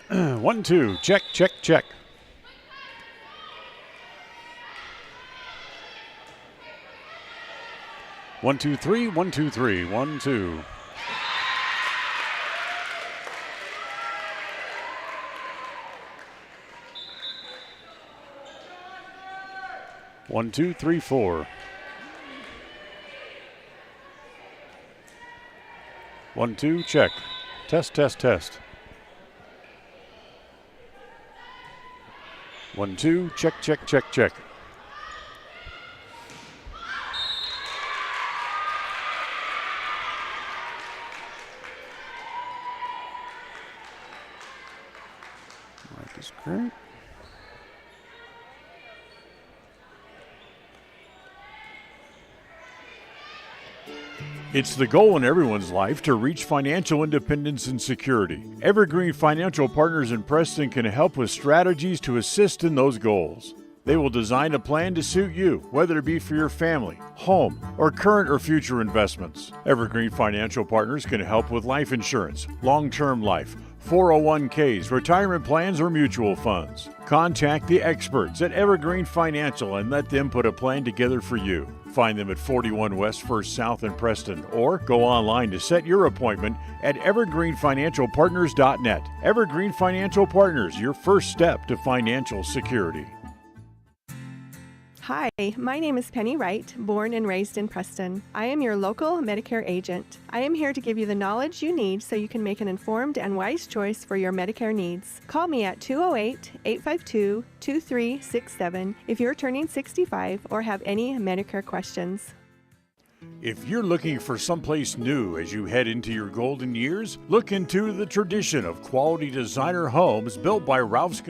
1, 2. Check, check, check. One, two, three, 1, 2, 3, 1, 2. One, two, three, 4. 1, 2, check. Test, test, test. 1, 2, check, check, check, check. Mic is great. It's the goal in everyone's life to reach financial independence and security. Evergreen Financial Partners in Preston can help with strategies to assist in those goals. They will design a plan to suit you, whether it be for your family, home, or current or future investments. Evergreen Financial Partners can help with life insurance, long-term life, 401ks, retirement plans, or mutual funds. Contact the experts at Evergreen Financial and let them put a plan together for you. Find them at 41 West 1st South in Preston or go online to set your appointment at evergreenfinancialpartners.net. Evergreen Financial Partners, your first step to financial security. Hi, my name is Penny Wright, born and raised in Preston. I am your local Medicare agent. I am here to give you the knowledge you need so you can make an informed and wise choice for your Medicare needs. Call me at 208-852-2367 if you're turning 65 or have any Medicare questions. If you're looking for someplace new as you head into your golden years, look into the tradition of quality designer homes built by Ralph's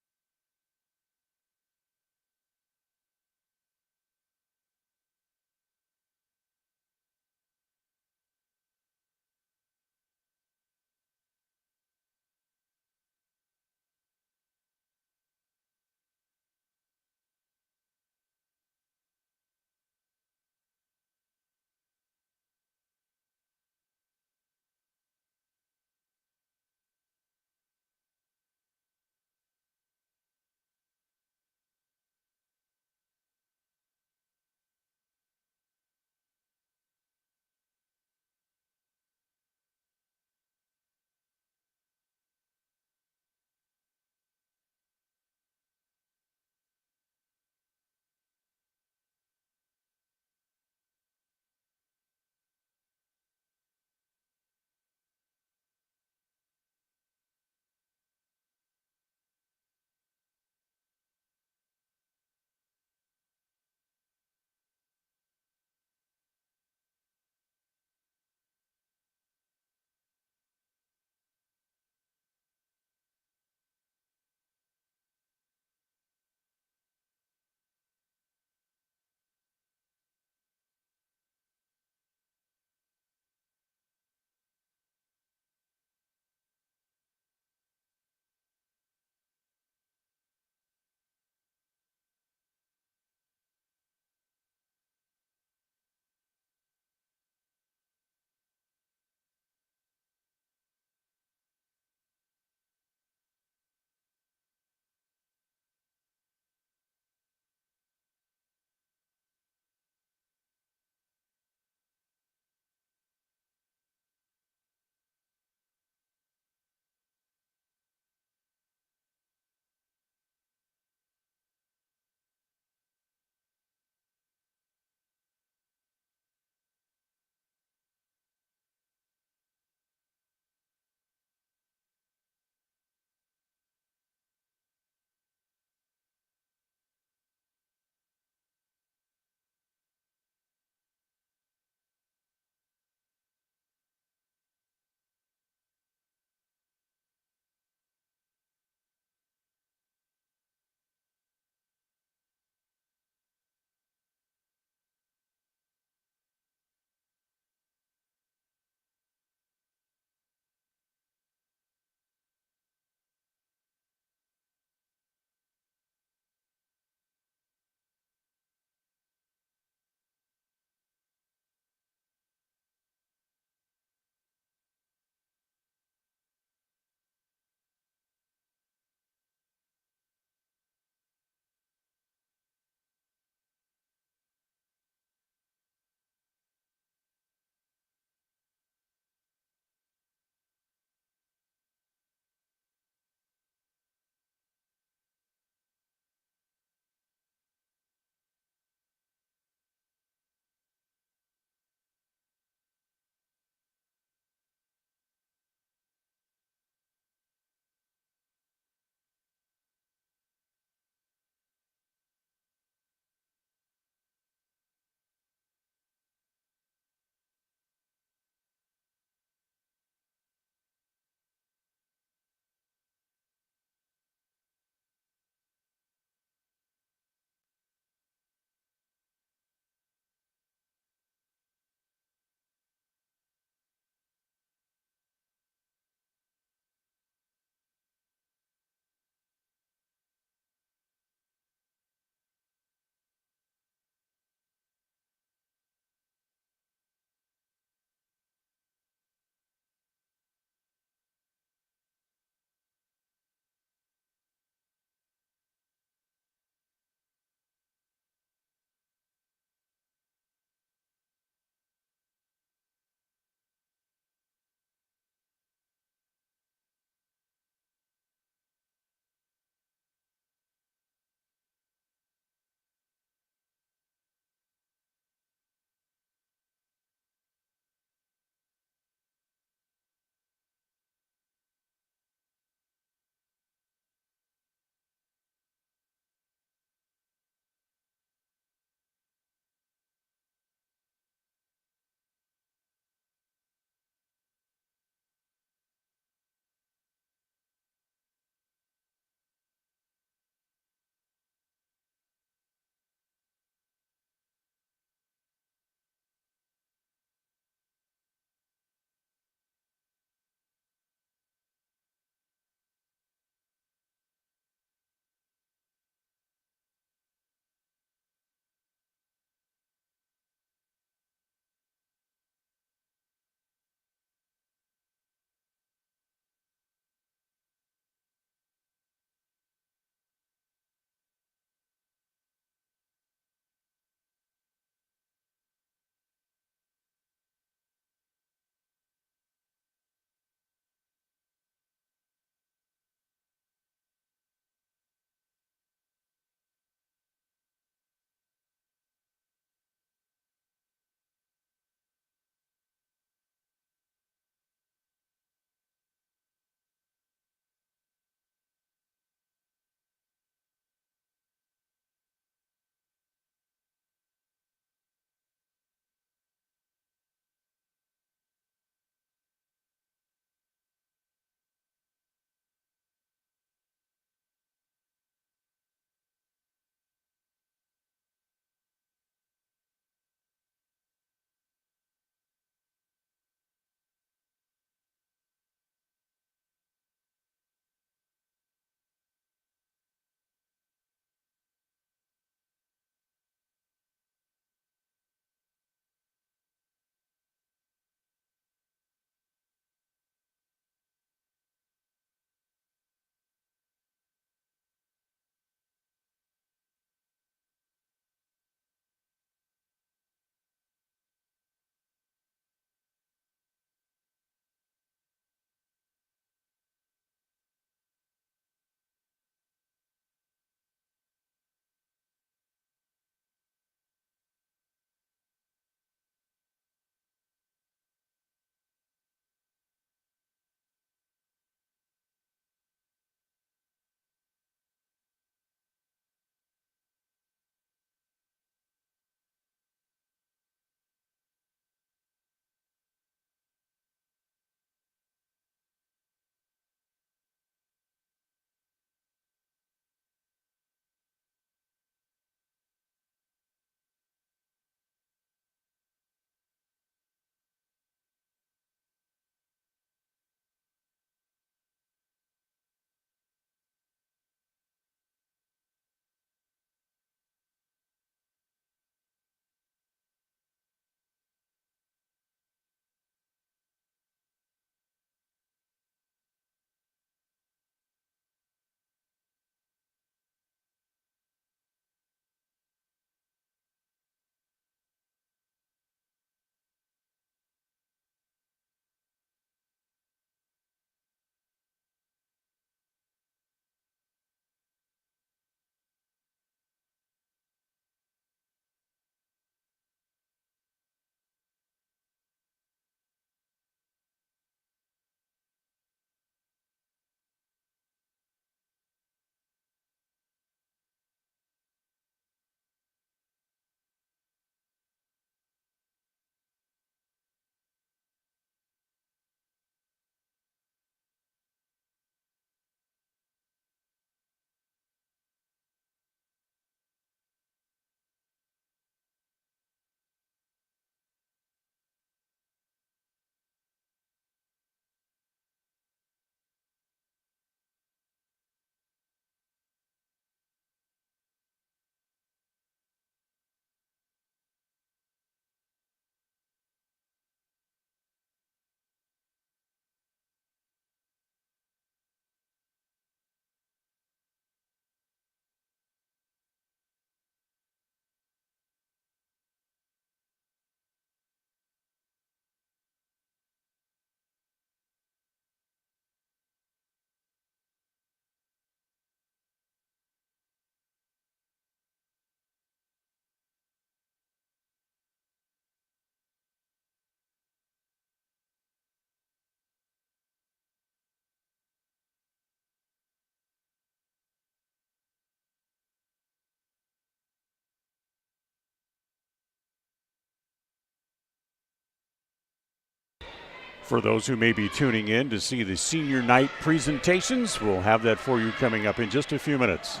For those who may be tuning in to see the senior night presentations, we'll have that for you coming up in just a few minutes.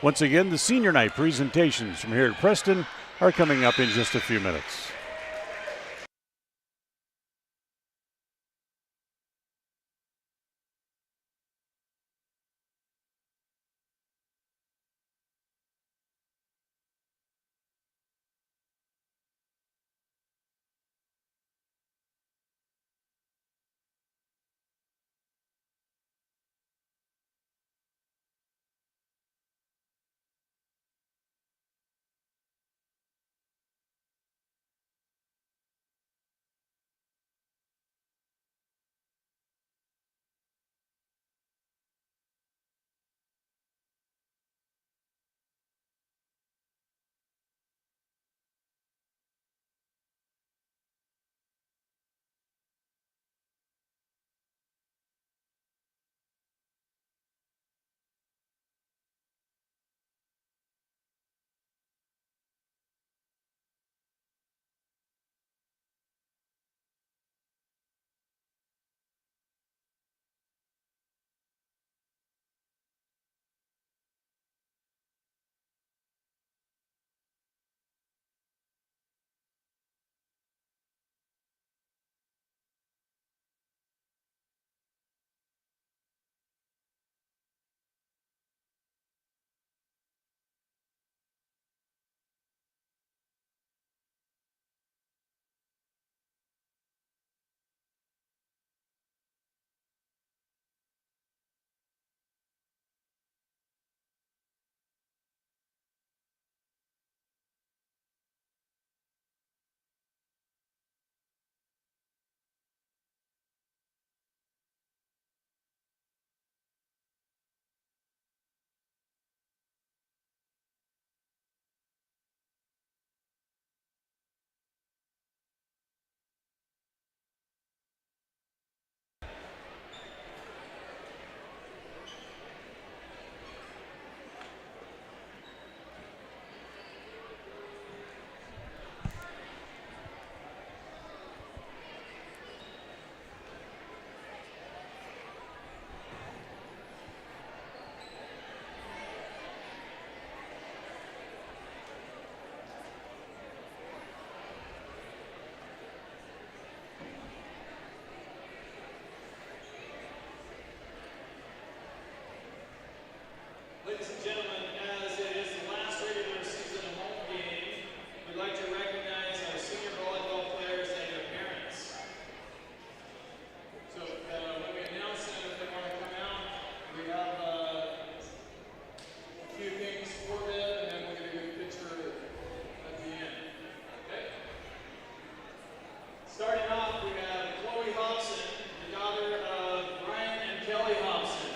Once again, the senior night presentations from here at Preston are coming up in just a few minutes. Ladies and gentlemen, as it is the last regular season home game, we'd like to recognize our senior volleyball players and their parents. So when we announce them, if they want to come out, we have a few things for them, and then we're going to get a picture at the end. Okay? Starting off, we have Chloe Hobson, the daughter of Brian and Kelly Hobson.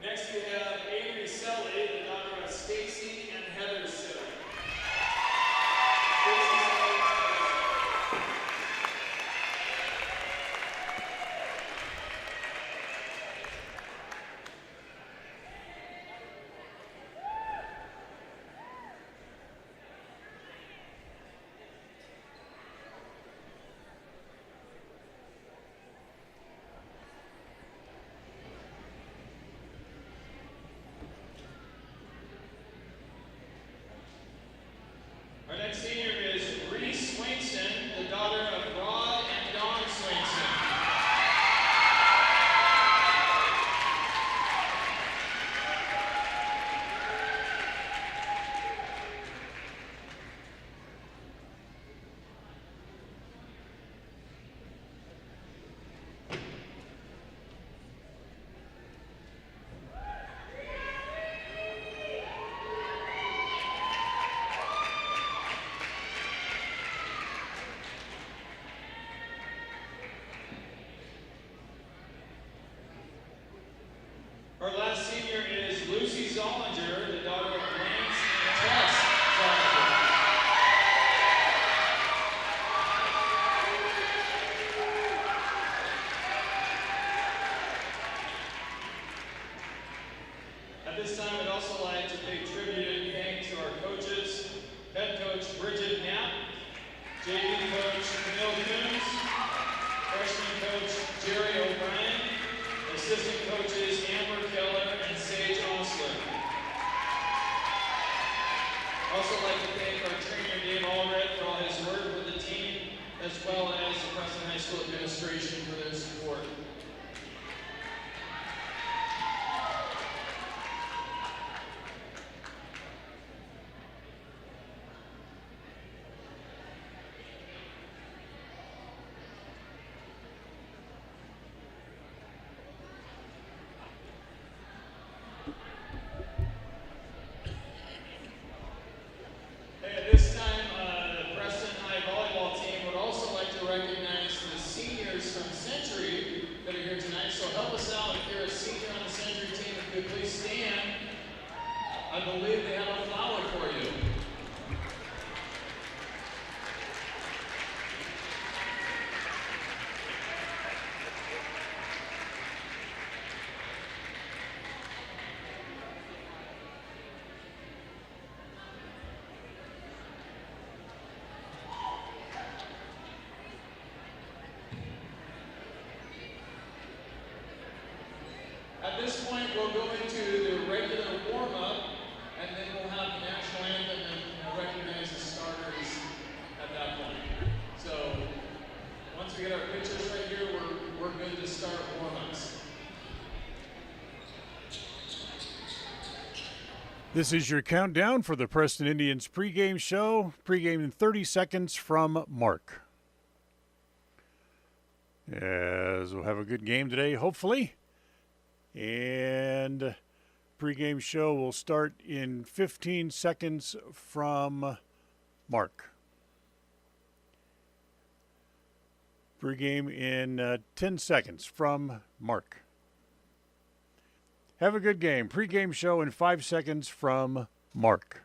Next we have Avery Selly, the daughter of Stacy and Heather Selly. Our next senior is Reese Swainson, the daughter of Rod and Dawn Swainson. assistant coaches Amber Keller and Sage Osler. Also like to thank our trainer Dave Allred for all his work with the team, as well as the Preston High School administration for their support. At this time, the Preston High volleyball team would also like to recognize the seniors from Century that are here tonight. So help us out if you're a senior on the Century team. If you could please stand. I believe they have a flower for you. At this point, we'll go into the regular warm-up, and then we'll have the national anthem and recognize the starters at that point. So once we get our pictures right here, we're good to start warm-ups. This is your countdown for the Preston Indians pregame show. Pregame in 30 seconds from Mark. As we'll have a good game today, hopefully. And pregame show will start in 15 seconds from Mark. Pregame in 10 seconds from Mark. Have a good game. Pregame show in 5 seconds from Mark.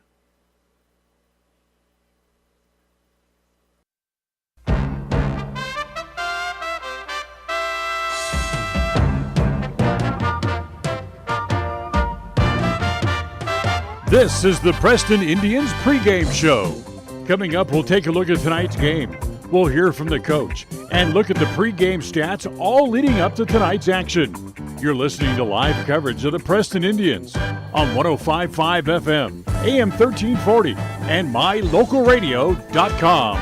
This is the Preston Indians pregame show. Coming up, we'll take a look at tonight's game. We'll hear from the coach and look at the pregame stats all leading up to tonight's action. You're listening to live coverage of the Preston Indians on 105.5 FM, AM 1340, and mylocalradio.com.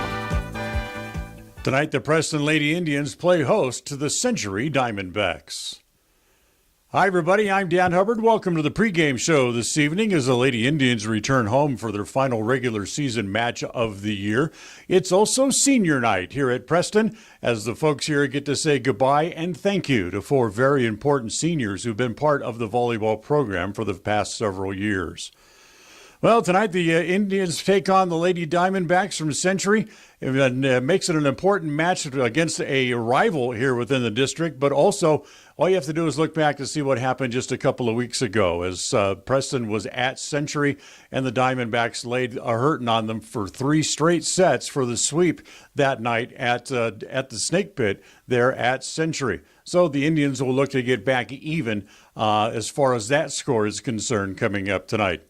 Tonight, the Preston Lady Indians play host to the Century Diamondbacks. Hi, everybody. I'm Dan Hubbard. Welcome to the pregame show this evening as the Lady Indians return home for their final regular season match of the year. It's also senior night here at Preston as the folks here get to say goodbye and thank you to 4 very important seniors who've been part of the volleyball program for the past several years. Well, tonight the Indians take on the Lady Diamondbacks from Century. It makes it an important match against a rival here within the district, but also all you have to do is look back to see what happened just a couple of weeks ago as Preston was at Century and the Diamondbacks laid a hurting on them for 3 straight sets for the sweep that night at the Snake Pit there at Century. So the Indians will look to get back even as far as that score is concerned coming up tonight.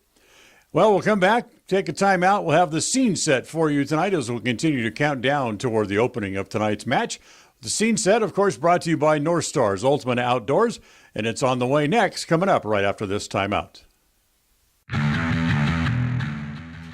Well, we'll come back, take a time out. We'll have the scene set for you tonight as we'll continue to count down toward the opening of tonight's match. The scene set, of course, brought to you by North Stars Ultimate Outdoors, and it's on the way next, coming up right after this timeout.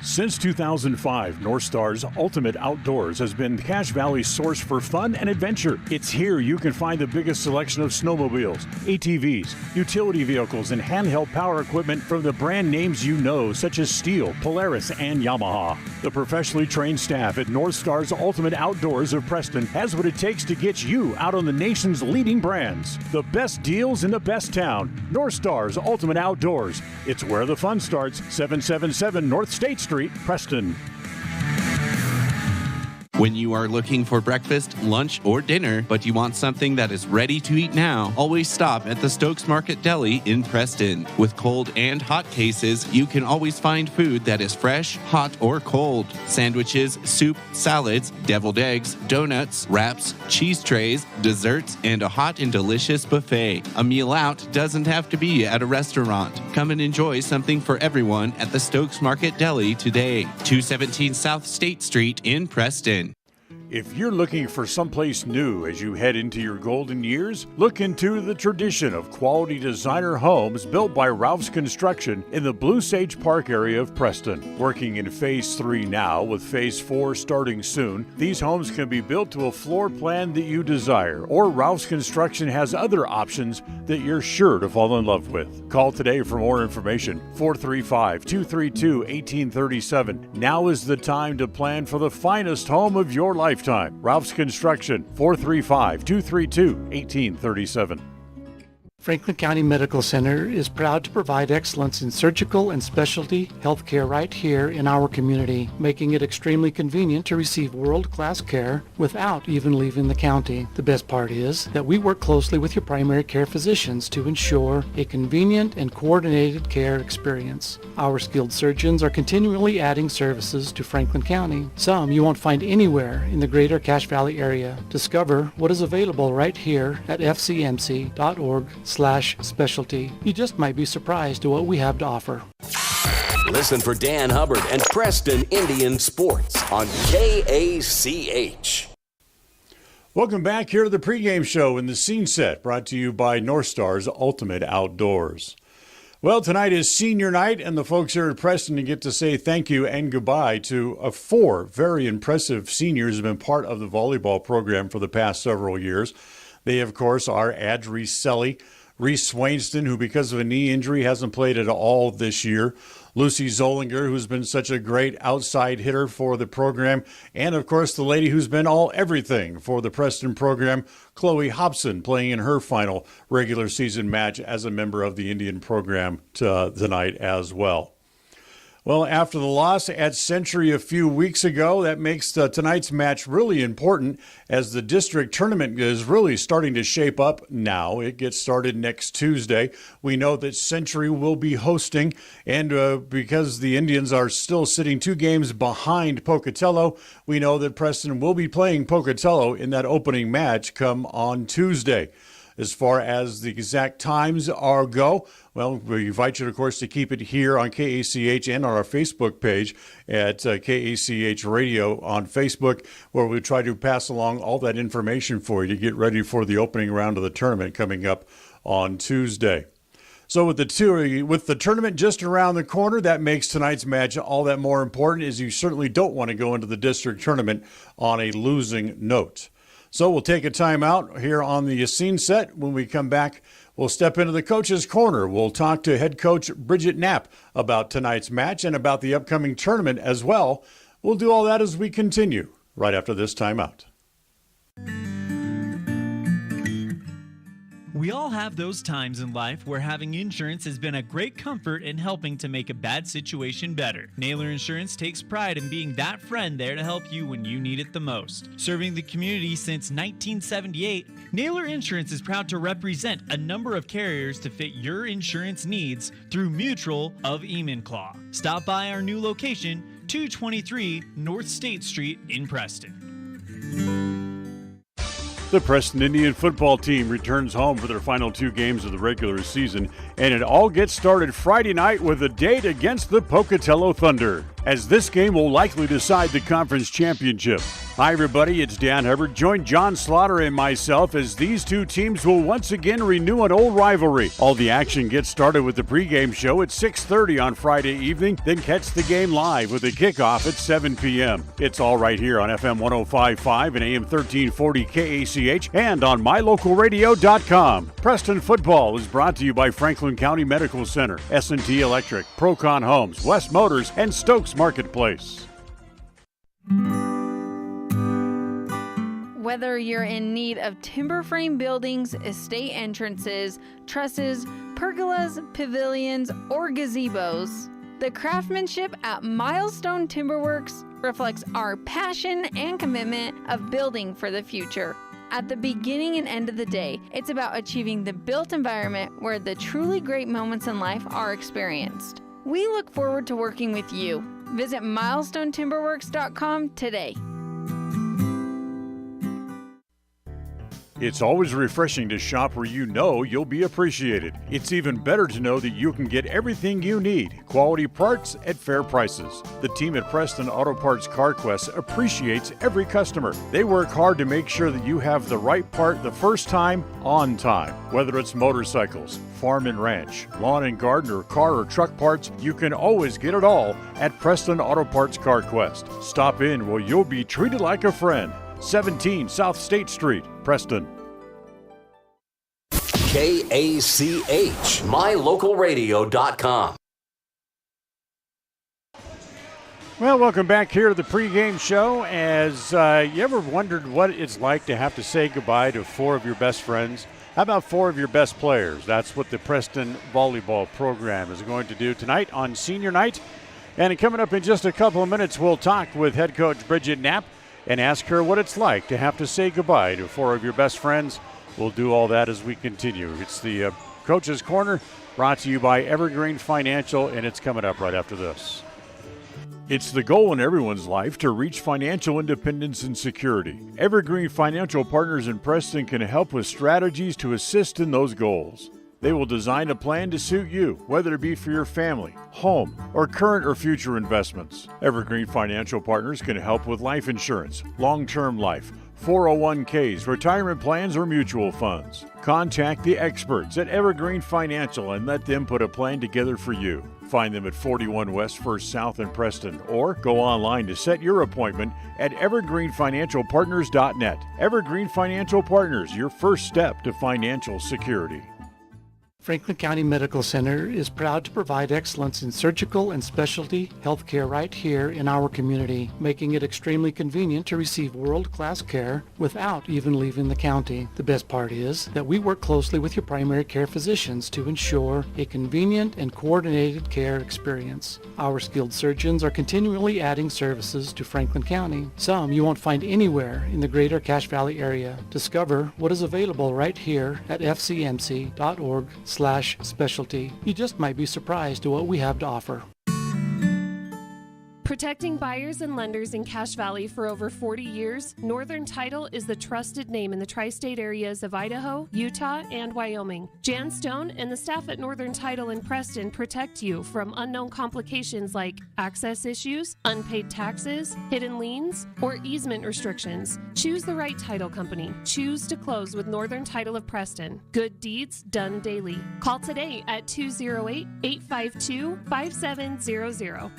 Since 2005, North Star's Ultimate Outdoors has been Cache Valley's source for fun and adventure. It's here you can find the biggest selection of snowmobiles, ATVs, utility vehicles, and handheld power equipment from the brand names you know, such as Steel, Polaris, and Yamaha. The professionally trained staff at North Star's Ultimate Outdoors of Preston has what it takes to get you out on the nation's leading brands. The best deals in the best town. North Star's Ultimate Outdoors. It's where the fun starts. 777 North State Street, Preston. When you are looking for breakfast, lunch, or dinner, but you want something that is ready to eat now, always stop at the Stokes Market Deli in Preston. With cold and hot cases, you can always find food that is fresh, hot, or cold. Sandwiches, soup, salads, deviled eggs, donuts, wraps, cheese trays, desserts, and a hot and delicious buffet. A meal out doesn't have to be at a restaurant. Come and enjoy something for everyone at the Stokes Market Deli today. 217 South State Street in Preston. If you're looking for someplace new as you head into your golden years, look into the tradition of quality designer homes built by Ralph's Construction in the Blue Sage Park area of Preston. Working in Phase 3 now, with Phase 4 starting soon, these homes can be built to a floor plan that you desire, or Ralph's Construction has other options that you're sure to fall in love with. Call today for more information, 435-232-1837. Now is the time to plan for the finest home of your lifetime. Ralph's Construction, 435-232-1837. Franklin County Medical Center is proud to provide excellence in surgical and specialty healthcare right here in our community, making it extremely convenient to receive world-class care without even leaving the county. The best part is that we work closely with your primary care physicians to ensure a convenient and coordinated care experience. Our skilled surgeons are continually adding services to Franklin County, some you won't find anywhere in the greater Cache Valley area. Discover what is available right here at fcmc.org/specialty. You just might be surprised at what we have to offer. Listen for Dan Hubbard and Preston Indian Sports on KACH. Welcome back here to the pregame show in the Scene Set, brought to you by North Star's Ultimate Outdoors. Well, tonight is senior night, and the folks here at Preston get to say thank you and goodbye to 4 very impressive seniors who have been part of the volleyball program for the past several years. They, of course, are Adri Selly, Reese Swainston, who because of a knee injury hasn't played at all this year, Lucy Zollinger, who's been such a great outside hitter for the program, and, of course, the lady who's been everything for the Preston program, Chloe Hobson, playing in her final regular season match as a member of the Indian program tonight as well. Well, after the loss at Century a few weeks ago, that makes tonight's match really important as the district tournament is really starting to shape up now. It gets started next Tuesday. We know that Century will be hosting, and because the Indians are still sitting 2 games behind Pocatello, we know that Preston will be playing Pocatello in that opening match come on Tuesday. As far as the exact times go, well, we invite you, of course, to keep it here on KACH and on our Facebook page at KACH Radio on Facebook, where we try to pass along all that information for you to get ready for the opening round of the tournament coming up on Tuesday. So with the tournament just around the corner, that makes tonight's match all that more important, as you certainly don't want to go into the district tournament on a losing note. So we'll take a time out here on the Scene Set. When we come back, we'll step into the coach's corner. We'll talk to head coach Bridget Knapp about tonight's match and about the upcoming tournament as well. We'll do all that as we continue right after this timeout. We all have those times in life where having insurance has been a great comfort in helping to make a bad situation better. Naylor Insurance takes pride in being that friend there to help you when you need it the most. Serving the community since 1978, Naylor Insurance is proud to represent a number of carriers to fit your insurance needs through Mutual of Enumclaw. Stop by our new location, 223 North State Street in Preston. The Preston Indian football team returns home for their final 2 games of the regular season, and it all gets started Friday night with a date against the Pocatello Thunder, as this game will likely decide the conference championship. Hi everybody, it's Dan Hubbard. Join John Slaughter and myself as these 2 teams will once again renew an old rivalry. All the action gets started with the pregame show at 6:30 on Friday evening, then catch the game live with a kickoff at 7 p.m. It's all right here on FM 105.5 and AM 1340 KACH and on mylocalradio.com. Preston football is brought to you by Franklin County Medical Center, S&T Electric, Procon Homes, West Motors, and Stokes Marketplace. Whether you're in need of timber frame buildings, estate entrances, trusses, pergolas, pavilions, or gazebos, the craftsmanship at Milestone Timberworks reflects our passion and commitment of building for the future. At the beginning and end of the day, it's about achieving the built environment where the truly great moments in life are experienced. We look forward to working with you. Visit milestonetimberworks.com today. It's always refreshing to shop where you know you'll be appreciated. It's even better to know that you can get everything you need, quality parts at fair prices. The team at Preston Auto Parts CarQuest appreciates every customer. They work hard to make sure that you have the right part the first time, on time. Whether it's motorcycles, farm and ranch, lawn and garden, or car or truck parts, you can always get it all at Preston Auto Parts CarQuest. Stop in where you'll be treated like a friend. 17 South State Street, Preston. KACH, mylocalradio.com. Well, welcome back here to the pregame show. As you ever wondered what it's like to have to say goodbye to 4 of your best friends? How about 4 of your best players? That's what the Preston volleyball program is going to do tonight on senior night. And coming up in just a couple of minutes, we'll talk with head coach Bridget Knapp and ask her what it's like to have to say goodbye to 4 of your best friends. We'll do all that as we continue. It's the Coach's Corner, brought to you by Evergreen Financial, and it's coming up right after this. It's the goal in everyone's life to reach financial independence and security. Evergreen Financial Partners in Preston can help with strategies to assist in those goals. They will design a plan to suit you, whether it be for your family, home, or current or future investments. Evergreen Financial Partners can help with life insurance, long-term life, 401ks, retirement plans, or mutual funds. Contact the experts at Evergreen Financial and let them put a plan together for you. Find them at 41 West 1st South in Preston, or go online to set your appointment at evergreenfinancialpartners.net. Evergreen Financial Partners, your first step to financial security. Franklin County Medical Center is proud to provide excellence in surgical and specialty healthcare right here in our community, making it extremely convenient to receive world-class care without even leaving the county. The best part is that we work closely with your primary care physicians to ensure a convenient and coordinated care experience. Our skilled surgeons are continually adding services to Franklin County, some you won't find anywhere in the greater Cache Valley area. Discover what is available right here at fcmc.org/specialty. You just might be surprised at what we have to offer. Protecting buyers and lenders in Cache Valley for over 40 years, Northern Title is the trusted name in the tri-state areas of Idaho, Utah, and Wyoming. Jan Stone and the staff at Northern Title in Preston protect you from unknown complications like access issues, unpaid taxes, hidden liens, or easement restrictions. Choose the right title company. Choose to close with Northern Title of Preston. Good deeds done daily. Call today at 208-852-5700.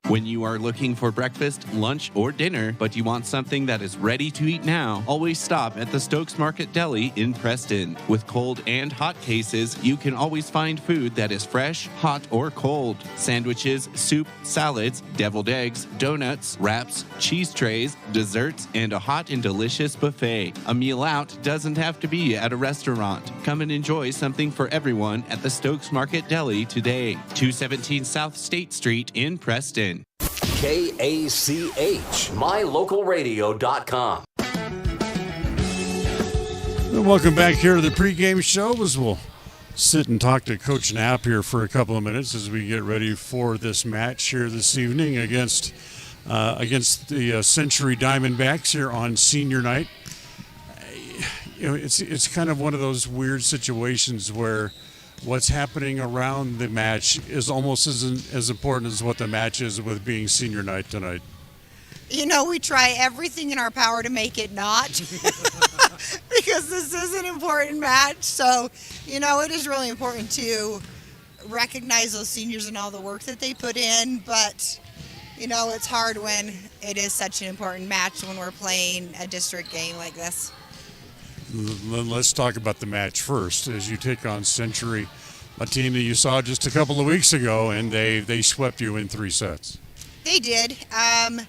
When you are looking for breakfast, lunch, or dinner, but you want something that is ready to eat now, always stop at the Stokes Market Deli in Preston. With cold and hot cases, you can always find food that is fresh, hot, or cold. Sandwiches, soup, salads, deviled eggs, donuts, wraps, cheese trays, desserts, and a hot and delicious buffet. A meal out doesn't have to be at a restaurant. Come and enjoy something for everyone at the Stokes Market Deli today. 217 South State Street in Preston. KACH, mylocalradio.com. Welcome back here to the pregame show, as we'll sit and talk to Coach Knapp here for a couple of minutes as we get ready for this match here this evening against the Century Diamondbacks here on senior night. You know, it's kind of one of those weird situations where what's happening around the match is almost as important as what the match is with being senior night tonight. You know, we try everything in our power to make it not because this is an important match. So, you know, it is really important to recognize those seniors and all the work that they put in. But, you know, it's hard when it is such an important match when we're playing a district game like this. Let's talk about the match first as you take on Century, a team that you saw just a couple of weeks ago, and they swept you in 3 sets. They did, and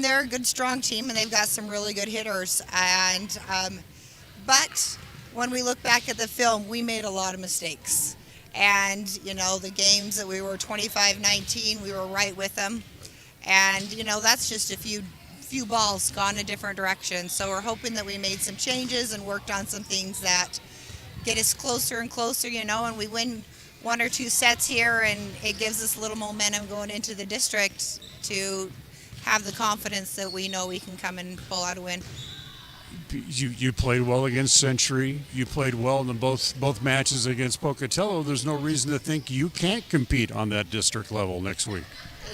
they're a good, strong team, and they've got some really good hitters. And but when we look back at the film, we made a lot of mistakes. And, you know, the games that we were 25-19, we were right with them. And, you know, that's just a few balls gone a different direction. So we're hoping that we made some changes and worked on some things that get us closer and closer, you know, and we win 1 or 2 sets here, and it gives us a little momentum going into the district to have the confidence that we know we can come and pull out a win. You played well against Century. You played well in both matches against Pocatello. There's no reason to think you can't compete on that district level next week.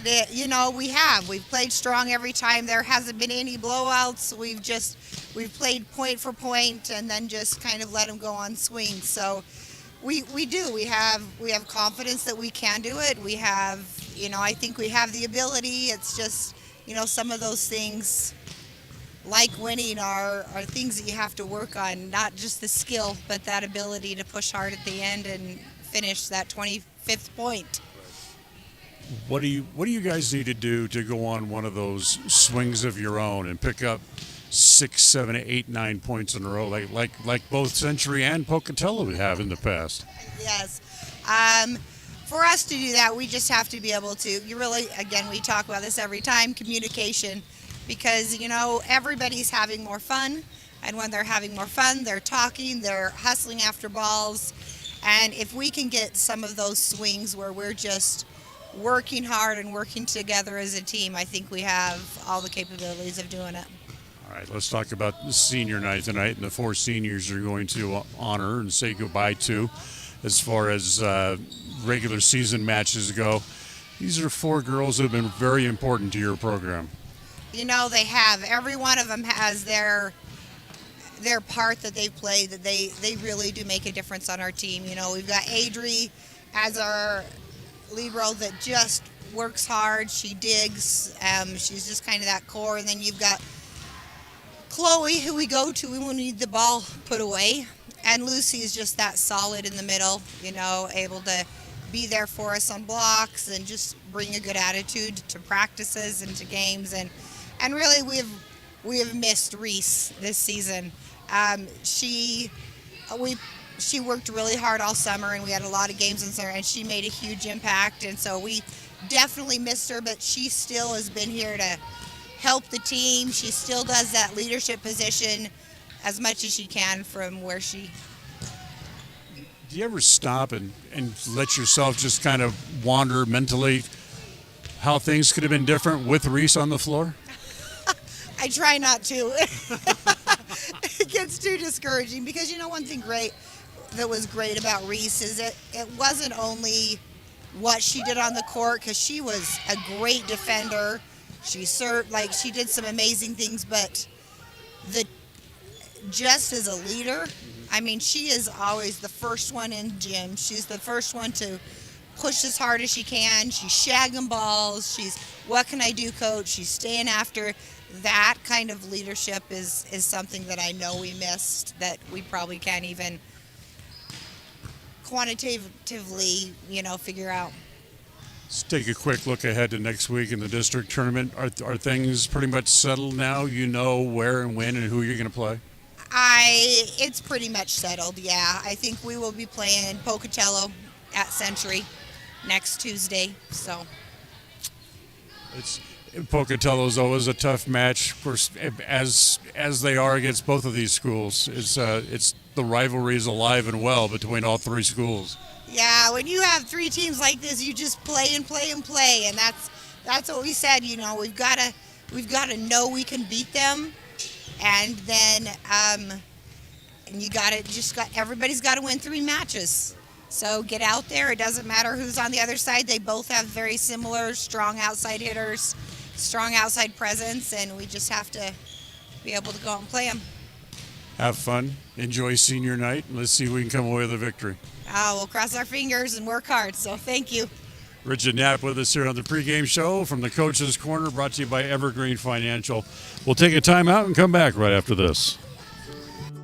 We've played strong every time. There hasn't been any blowouts. We've played point for point and then just kind of let them go on swings. So we have confidence that we can do it. We have, I think we have the ability. It's just, some of those things like winning are things that you have to work on, not just the skill, but that ability to push hard at the end and finish that 25th point. What do you guys need to do to go on one of those swings of your own and pick up 6, 7, 8, 9 points in a row, like both Century and Pocatello have in the past? Yes. For us to do that, we just have to be able to. We talk about this every time, communication. Because, everybody's having more fun, and when they're having more fun, they're talking, they're hustling after balls, and if we can get some of those swings where we're just working hard and working together as a team, I think we have all the capabilities of doing it. All right, let's talk about the senior night tonight, and the 4 seniors are going to honor and say goodbye to as far as regular season matches go. These are 4 girls who have been very important to your program. They have. Every one of them has their part that they play, that they really do make a difference on our team. We've got Adri as our lead role that just works hard. She digs. She's just kind of that core. And then you've got Chloe, who we go to when we need the ball put away. And Lucy is just that solid in the middle, able to be there for us on blocks and just bring a good attitude to practices and to games. And really, we have missed Reese this season. She worked really hard all summer, and we had a lot of games in summer, and she made a huge impact. And so we definitely missed her, but she still has been here to help the team. She still does that leadership position as much as she can from where she. Do you ever stop and let yourself just kind of wander mentally how things could have been different with Reese on the floor? I try not to. It gets too discouraging because one thing that was great about Reese is that it wasn't only what she did on the court, because she was a great defender. She served, she did some amazing things, but just as a leader, she is always the first one in gym. She's the first one to push as hard as she can. She's shagging balls. She's, what can I do, coach? She's staying after. That kind of leadership is something that I know we missed, that we probably can't even quantitatively, figure out. Let's take a quick look ahead to next week in the district tournament. Are things pretty much settled now? You know where and when and who you're going to play? It's pretty much settled, yeah. I think we will be playing Pocatello at Century next Tuesday, so. Pocatello's always a tough match, of course, as they are against both of these schools. It's the rivalry is alive and well between all 3 schools. Yeah, when you have 3 teams like this, you just play and play and play, and that's what we said. We've got to know we can beat them, and then everybody's got to win 3 matches. So get out there. It doesn't matter who's on the other side. They both have very similar strong outside hitters, strong outside presence, and we just have to be able to go out and play them. Have fun. Enjoy senior night. Let's see if we can come away with a victory. We'll cross our fingers and work hard, so thank you. Richard Knapp with us here on the pregame show from the Coach's Corner, brought to you by Evergreen Financial. We'll take a timeout and come back right after this.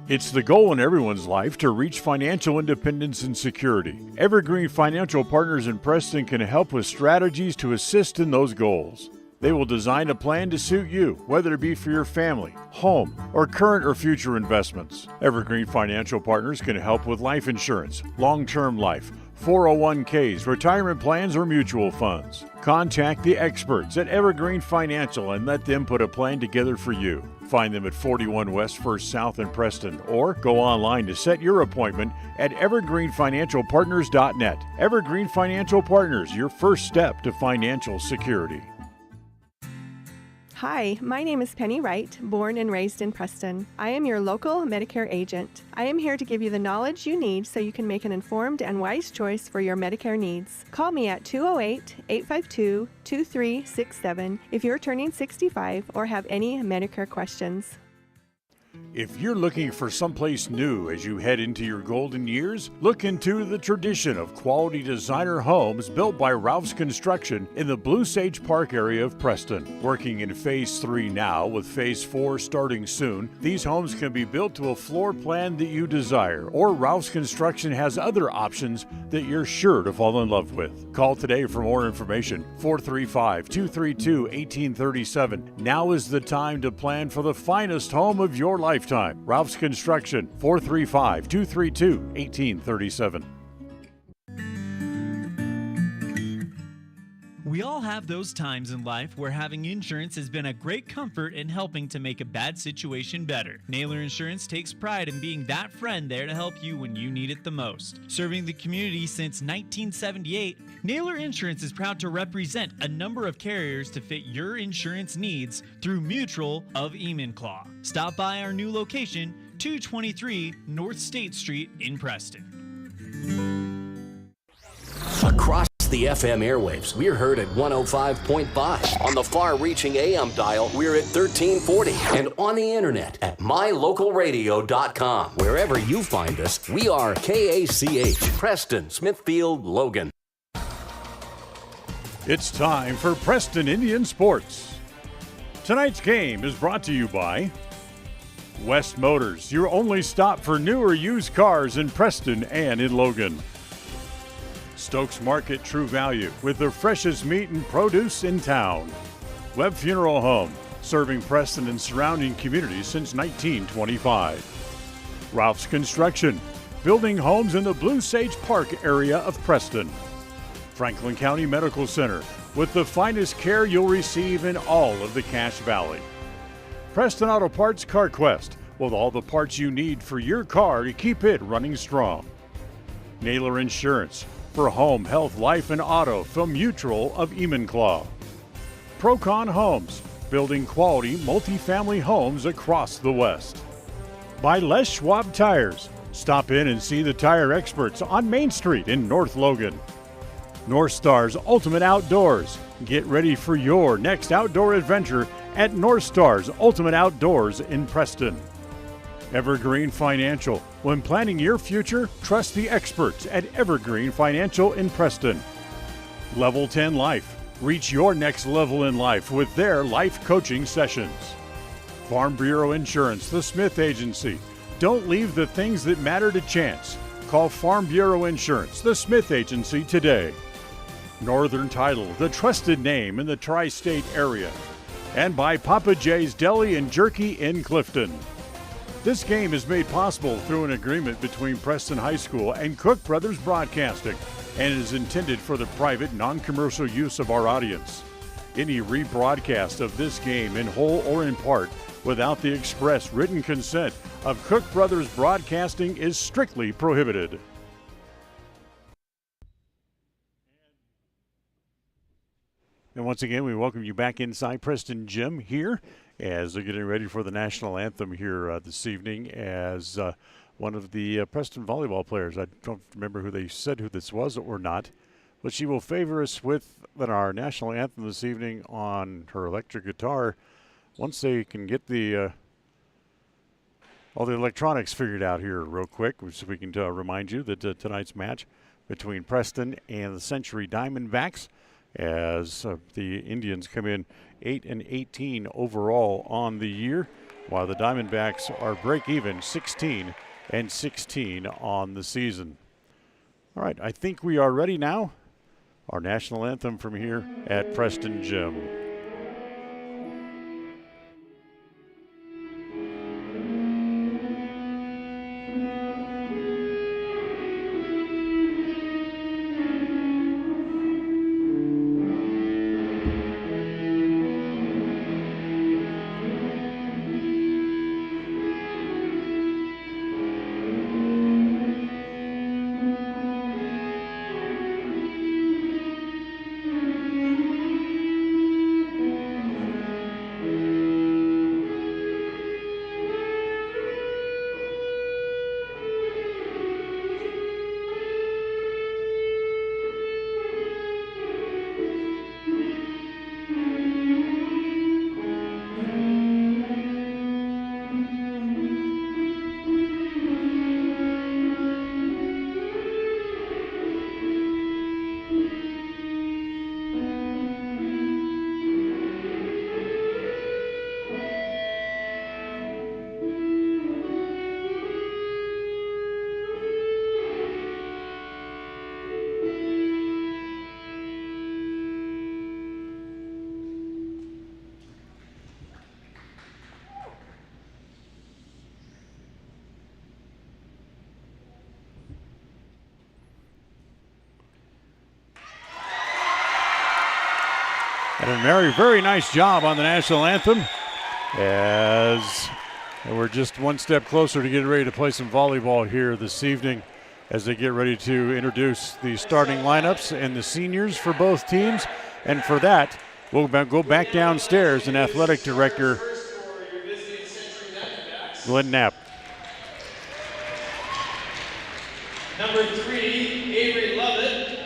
It's the goal in everyone's life to reach financial independence and security. Evergreen Financial Partners in Preston can help with strategies to assist in those goals. They will design a plan to suit you, whether it be for your family, home, or current or future investments. Evergreen Financial Partners can help with life insurance, long-term life, 401ks, retirement plans, or mutual funds. Contact the experts at Evergreen Financial and let them put a plan together for you. Find them at 41 West 1st South in Preston, or go online to set your appointment at evergreenfinancialpartners.net. Evergreen Financial Partners, your first step to financial security. Hi, my name is Penny Wright, born and raised in Preston. I am your local Medicare agent. I am here to give you the knowledge you need so you can make an informed and wise choice for your Medicare needs. Call me at 208-852-2367 if you're turning 65 or have any Medicare questions. If you're looking for someplace new as you head into your golden years, look into the tradition of quality designer homes built by Ralph's Construction in the Blue Sage Park area of Preston. Working in Phase 3 now, with Phase 4 starting soon, these homes can be built to a floor plan that you desire, or Ralph's Construction has other options that you're sure to fall in love with. Call today for more information, 435-232-1837. Now is the time to plan for the finest home of your lifetime. Ralph's Construction, 435-232-1837. We all have those times in life where having insurance has been a great comfort in helping to make a bad situation better. Naylor Insurance takes pride in being that friend there to help you when you need it the most. Serving the community since 1978, Naylor Insurance is proud to represent a number of carriers to fit your insurance needs through Mutual of Enumclaw. Stop by our new location, 223 North State Street in Preston. Across the FM airwaves, we're heard at 105.5. On the far-reaching AM dial, we're at 1340. And on the internet at mylocalradio.com. Wherever you find us, we are KACH, Preston, Smithfield, Logan. It's time for Preston Indian Sports. Tonight's game is brought to you by West Motors, your only stop for new or used cars in Preston and in Logan. Stokes Market True Value, with the freshest meat and produce in town. Webb Funeral Home, serving Preston and surrounding communities since 1925. Ralph's Construction, building homes in the Blue Sage Park area of Preston. Franklin County Medical Center, with the finest care you'll receive in all of the Cache Valley. Preston Auto Parts CarQuest, with all the parts you need for your car to keep it running strong. Naylor Insurance, for home, health, life, and auto from Mutual of Enumclaw. Procon Homes, building quality multifamily homes across the West. By Les Schwab Tires, stop in and see the tire experts on Main Street in North Logan. North Star's Ultimate Outdoors, get ready for your next outdoor adventure at North Star's Ultimate Outdoors in Preston. Evergreen Financial. When planning your future, trust the experts at Evergreen Financial in Preston. Level 10 Life. Reach your next level in life with their life coaching sessions. Farm Bureau Insurance, the Smith Agency. Don't leave the things that matter to chance. Call Farm Bureau Insurance, the Smith Agency today. Northern Title, the trusted name in the tri-state area. And by Papa J's Deli and Jerky in Clifton. This game is made possible through an agreement between Preston High School and Cook Brothers Broadcasting and is intended for the private, non-commercial use of our audience. Any rebroadcast of this game in whole or in part without the express written consent of Cook Brothers Broadcasting is strictly prohibited. And once again, we welcome you back inside Preston Gym here as they're getting ready for the national anthem here this evening as one of the Preston volleyball players, I don't remember who they said who this was or not, but she will favor us with our national anthem this evening on her electric guitar once they can get the all the electronics figured out here real quick, so we can remind you that tonight's match between Preston and the Century Diamondbacks, as the Indians come in 8-18 overall on the year, while the Diamondbacks are break-even 16-16 on the season. All right, I think we are ready now. Our national anthem from here at Preston Gym. And a very, very nice job on the national anthem, as we're just one step closer to getting ready to play some volleyball here this evening as they get ready to introduce the starting lineups and the seniors for both teams. And for that, we'll go back downstairs and Athletic Director Glenn Knapp. Number 3, Avery Lovett.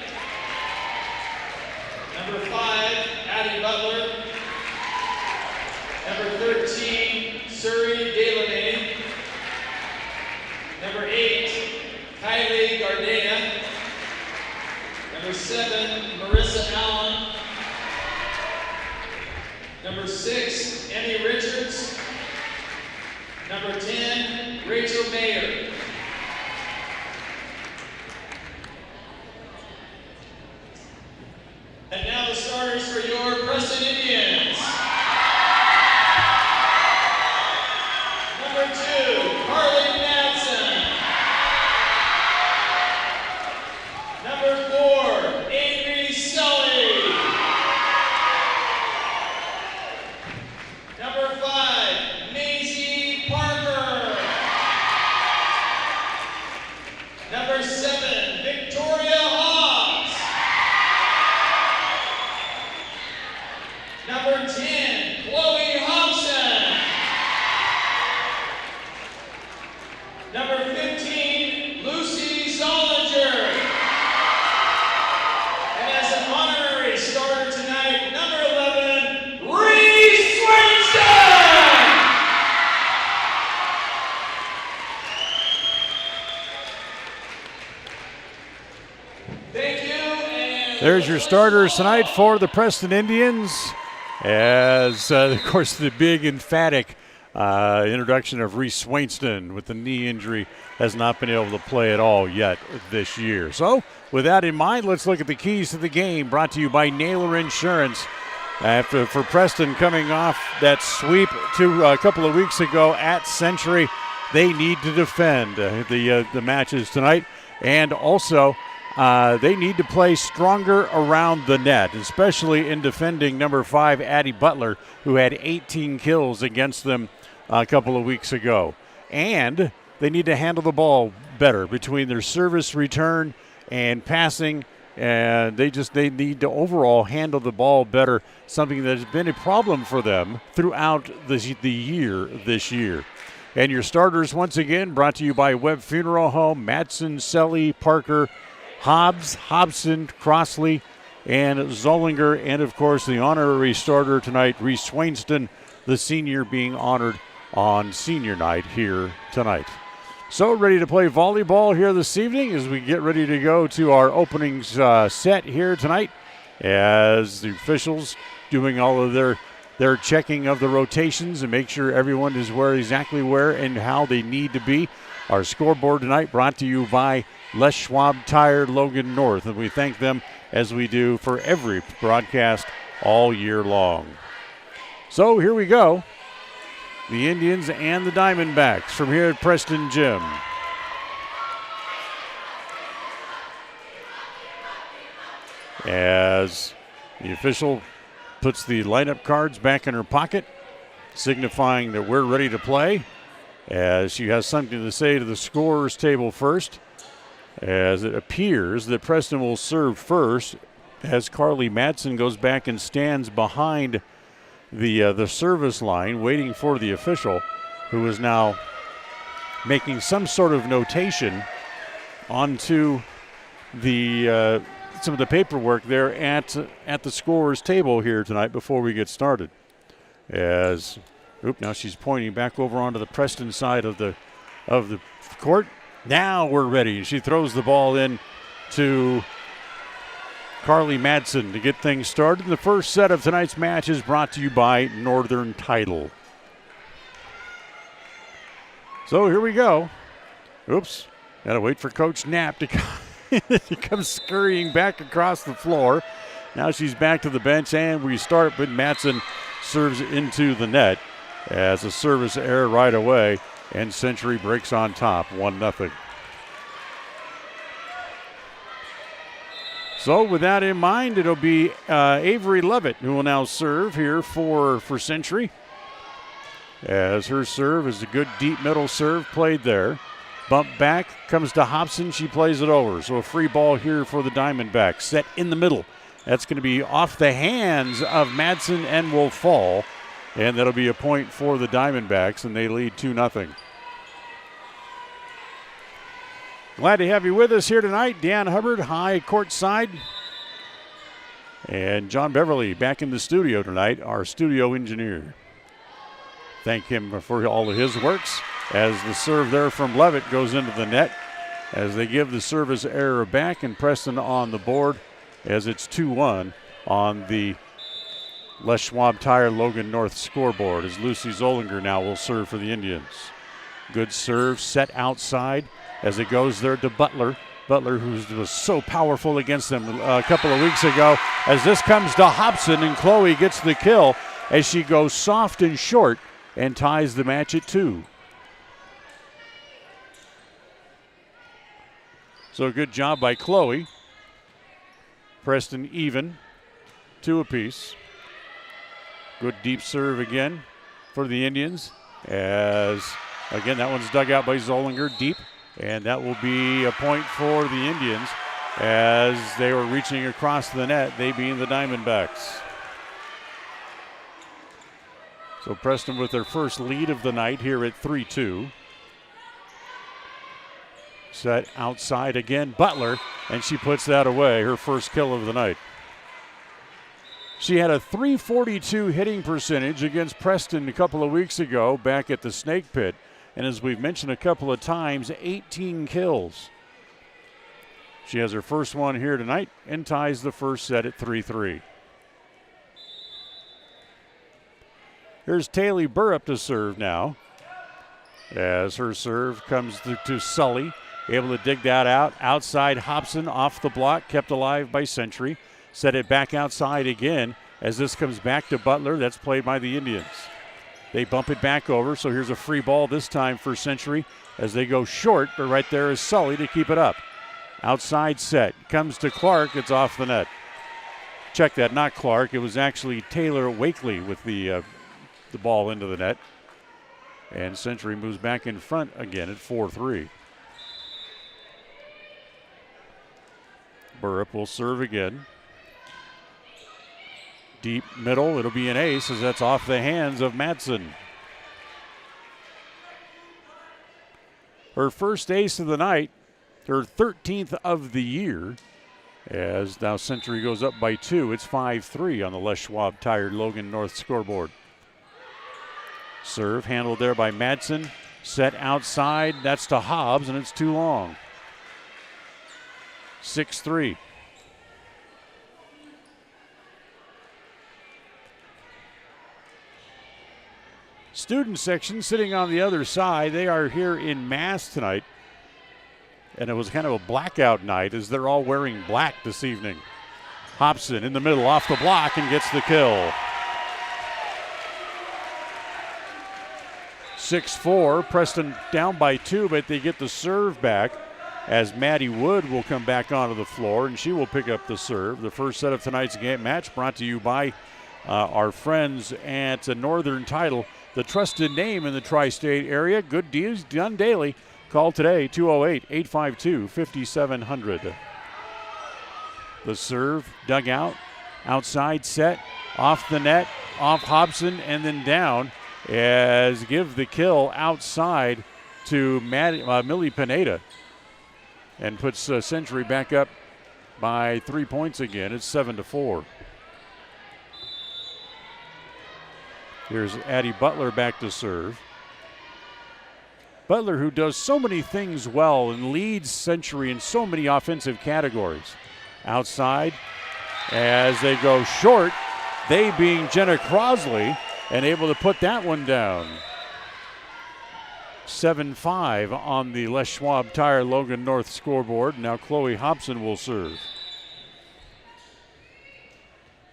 Number 5, Addie Butler. Number 13, Surrey Delaney. Number 8, Kylie Gardena. Number 7, Marissa Allen. Number 6, Emmy Richards. Number 10, Rachel Mayer. And now the starters for your Preston Indians. Number 2, Carly Madsen. Number 4, Avery Sully. Number 5, Maisie Parker. Number 7, Victoria Hobbs. Number 10, Chloe Hobson. Number 15, Lucy Solinger. And as an honorary starter tonight, number 11, Reese Winston. Thank you. And There's your starters tonight for the Preston Indians. As, of course, the big emphatic introduction of Reese Swainston with the knee injury has not been able to play at all yet this year. So, with that in mind, let's look at the keys to the game, brought to you by Naylor Insurance. For Preston coming off that sweep a couple of weeks ago at Century, they need to defend the matches tonight, and also they need to play stronger around the net, especially in defending number 5, Addie Butler, who had 18 kills against them a couple of weeks ago. And they need to handle the ball better between their service return and passing, and they need to overall handle the ball better, something that has been a problem for them throughout the year this year. And your starters, once again, brought to you by Webb Funeral Home, Madsen, Selly, Parker, Hobbs, Hobson, Crossley, and Zollinger, and of course the honorary starter tonight, Reese Swainston, the senior, being honored on senior night here tonight. So ready to play volleyball here this evening as we get ready to go to our opening set here tonight, as the officials doing all of their checking of the rotations and make sure everyone is exactly where and how they need to be. Our scoreboard tonight brought to you by Les Schwab Tire, Logan North, and we thank them as we do for every broadcast all year long. So here we go. The Indians and the Diamondbacks from here at Preston Gym. As the official puts the lineup cards back in her pocket, signifying that we're ready to play, as she has something to say to the scorer's table first, as it appears that Preston will serve first, as Carly Madsen goes back and stands behind the service line, waiting for the official, who is now making some sort of notation onto the some of the paperwork there at the scorer's table here tonight before we get started. As now she's pointing back over onto the Preston side of the court. Now we're ready. She throws the ball in to Carly Madsen to get things started. The first set of tonight's match is brought to you by Northern Title. So here we go. Oops. Gotta wait for Coach Knapp to come scurrying back across the floor. Now she's back to the bench, and we start, but Madsen serves into the net as a service error right away, and Century breaks on top, 1-0. So with that in mind, it'll be Avery Levitt who will now serve here for Century. As her serve is a good deep middle serve played there. Bump back, comes to Hobson, she plays it over. So a free ball here for the Diamondbacks. Set in the middle. That's going to be off the hands of Madsen and will fall. And that'll be a point for the Diamondbacks, and they lead 2-0. Glad to have you with us here tonight. Dan Hubbard, high courtside. And John Beverly back in the studio tonight, our studio engineer. Thank him for all of his works as the serve there from Levitt goes into the net as they give the service error back, and Preston on the board as it's 2-1 on the Les Schwab Tire Logan North scoreboard as Lucy Zollinger now will serve for the Indians. Good serve set outside as it goes there to Butler. Butler, who was so powerful against them a couple of weeks ago, as this comes to Hobson, and Chloe gets the kill as she goes soft and short and ties the match at 2. So good job by Chloe. Preston even, 2 apiece. Good deep serve again for the Indians as, again, that one's dug out by Zollinger deep, and that will be a point for the Indians as they were reaching across the net, they being the Diamondbacks. So Preston with their first lead of the night here at 3-2. Set outside again, Butler, and she puts that away, her first kill of the night. She had a .342 hitting percentage against Preston a couple of weeks ago back at the Snake Pit, and as we've mentioned a couple of times, 18 kills. She has her first one here tonight and ties the first set at 3-3. Here's Taylor Burrup to serve now as her serve comes to Sully. Able to dig that out. Outside Hobson off the block, kept alive by Century. Set it back outside again as this comes back to Butler. That's played by the Indians. They bump it back over, so here's a free ball this time for Century as they go short, but right there is Sully to keep it up. Outside set. Comes to Clark. It's off the net. Check that, not Clark. It was actually Taylor Wakely with the ball into the net. And Century moves back in front again at 4-3. Burrup will serve again. Deep middle, it'll be an ace as that's off the hands of Madsen. Her first ace of the night, her 13th of the year, as now Century goes up by 2. It's 5-3 on the Les Schwab Tire Logan North scoreboard. Serve handled there by Madsen. Set outside, that's to Hobbs, and it's too long. 6-3. Student section sitting on the other side. They are here in mass tonight. And it was kind of a blackout night as they're all wearing black this evening. Hobson in the middle off the block and gets the kill. 6-4. Preston down by 2, but they get the serve back as Maddie Wood will come back onto the floor, and she will pick up the serve. The first set of tonight's game match brought to you by our friends at Northern Title, the trusted name in the tri-state area. Good deals done daily. Call today, 208-852-5700. The serve dug out, outside set, off the net, off Hobson, and then down as give the kill outside to Millie Pineda. And puts Century back up by 3 points again. It's 7-4. Here's Addie Butler back to serve. Butler, who does so many things well and leads Century in so many offensive categories. Outside as they go short, they being Jenna Crosley, and able to put that one down. 7-5 on the Les Schwab Tire Logan North scoreboard. Now Chloe Hobson will serve.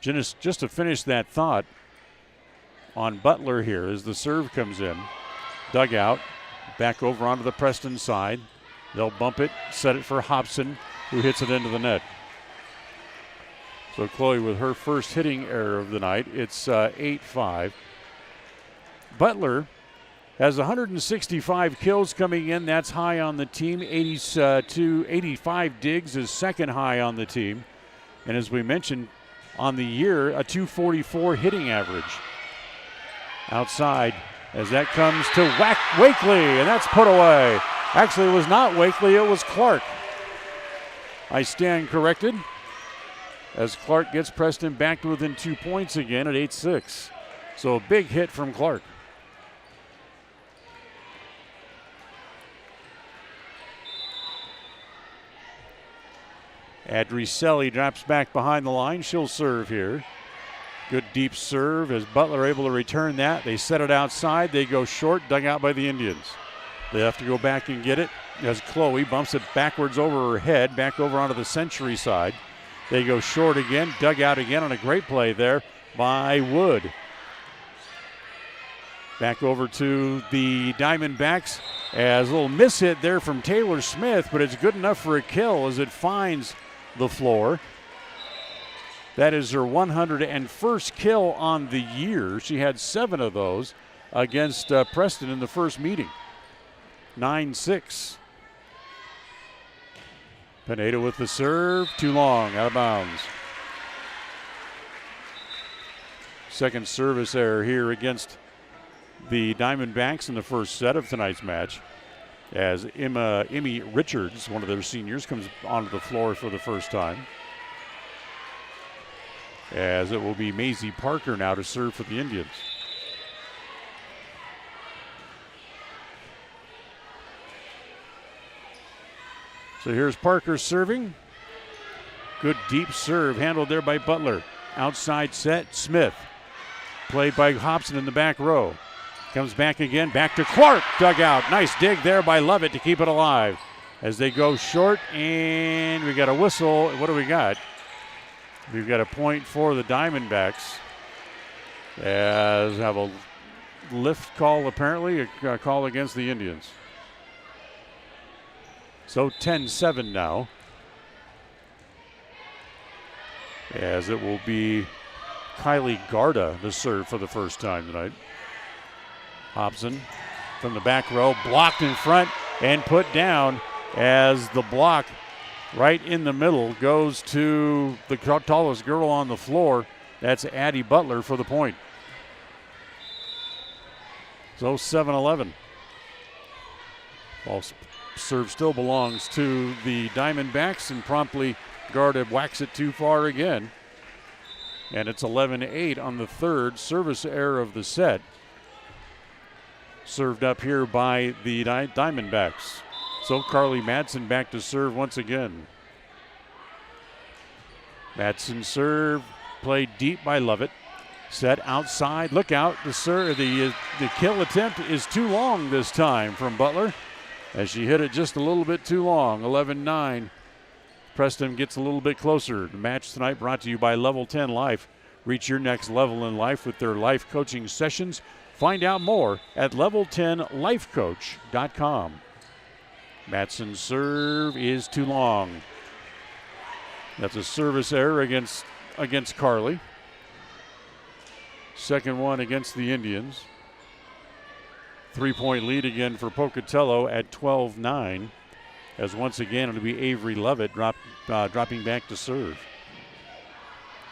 Just to finish that thought on Butler here as the serve comes in. Dug out, back over onto the Preston side. They'll bump it, set it for Hobson, who hits it into the net. So Chloe with her first hitting error of the night. It's 8-5. Butler has 165 kills coming in. That's high on the team. 85 digs is second high on the team. And as we mentioned, on the year, a 244 hitting average. Outside as that comes to Wakely, and that's put away. Actually, it was not Wakely, it was Clark. I stand corrected as Clark gets Preston back to within 2 points again at 8-6. So a big hit from Clark. Adricelli drops back behind the line. She'll serve here. Good deep serve as Butler able to return that. They set it outside. They go short, dug out by the Indians. They have to go back and get it as Chloe bumps it backwards over her head, back over onto the Century side. They go short again, dug out again on a great play there by Wood. Back over to the Diamondbacks as a little miss hit there from Taylor Smith, but it's good enough for a kill as it finds the floor. That is her 101st kill on the year. She had 7 of those against Preston in the first meeting. 9-6. Pineda with the serve, too long, out of bounds. Second service error here against the Diamondbacks in the first set of tonight's match, as Emmy Richards, one of their seniors, comes onto the floor for the first time. As it will be Maisie Parker now to serve for the Indians. So here's Parker serving. Good deep serve handled there by Butler. Outside set, Smith. Played by Hobson in the back row. Comes back again, back to Clark, dug out. Nice dig there by Lovett to keep it alive. As they go short, and we got a whistle. What do we got? We've got a point for the Diamondbacks. As have a lift call apparently, a call against the Indians. So 10-7 now. As it will be Kylie Garda to serve for the first time tonight. Hobson from the back row, blocked in front and put down as the block right in the middle goes to the tallest girl on the floor. That's Addie Butler for the point. So 7-11. Ball serve still belongs to the Diamondbacks, and promptly Garda whacks it too far again. And it's 11-8 on the third service error of the set. Served up here by the Diamondbacks. So Carly Madsen back to serve once again. Madsen serve, played deep by Lovett. Set outside, look out, the kill attempt is too long this time from Butler, as she hit it just a little bit too long. 11-9. Preston gets a little bit closer. The match tonight brought to you by Level 10 Life. Reach your next level in life with their life coaching sessions. Find out more at level10lifecoach.com. Madsen's serve is too long. That's a service error against Carly. Second one against the Indians. 3-point lead again for Pocatello at 12-9. As once again it'll be Avery Lovett dropping back to serve.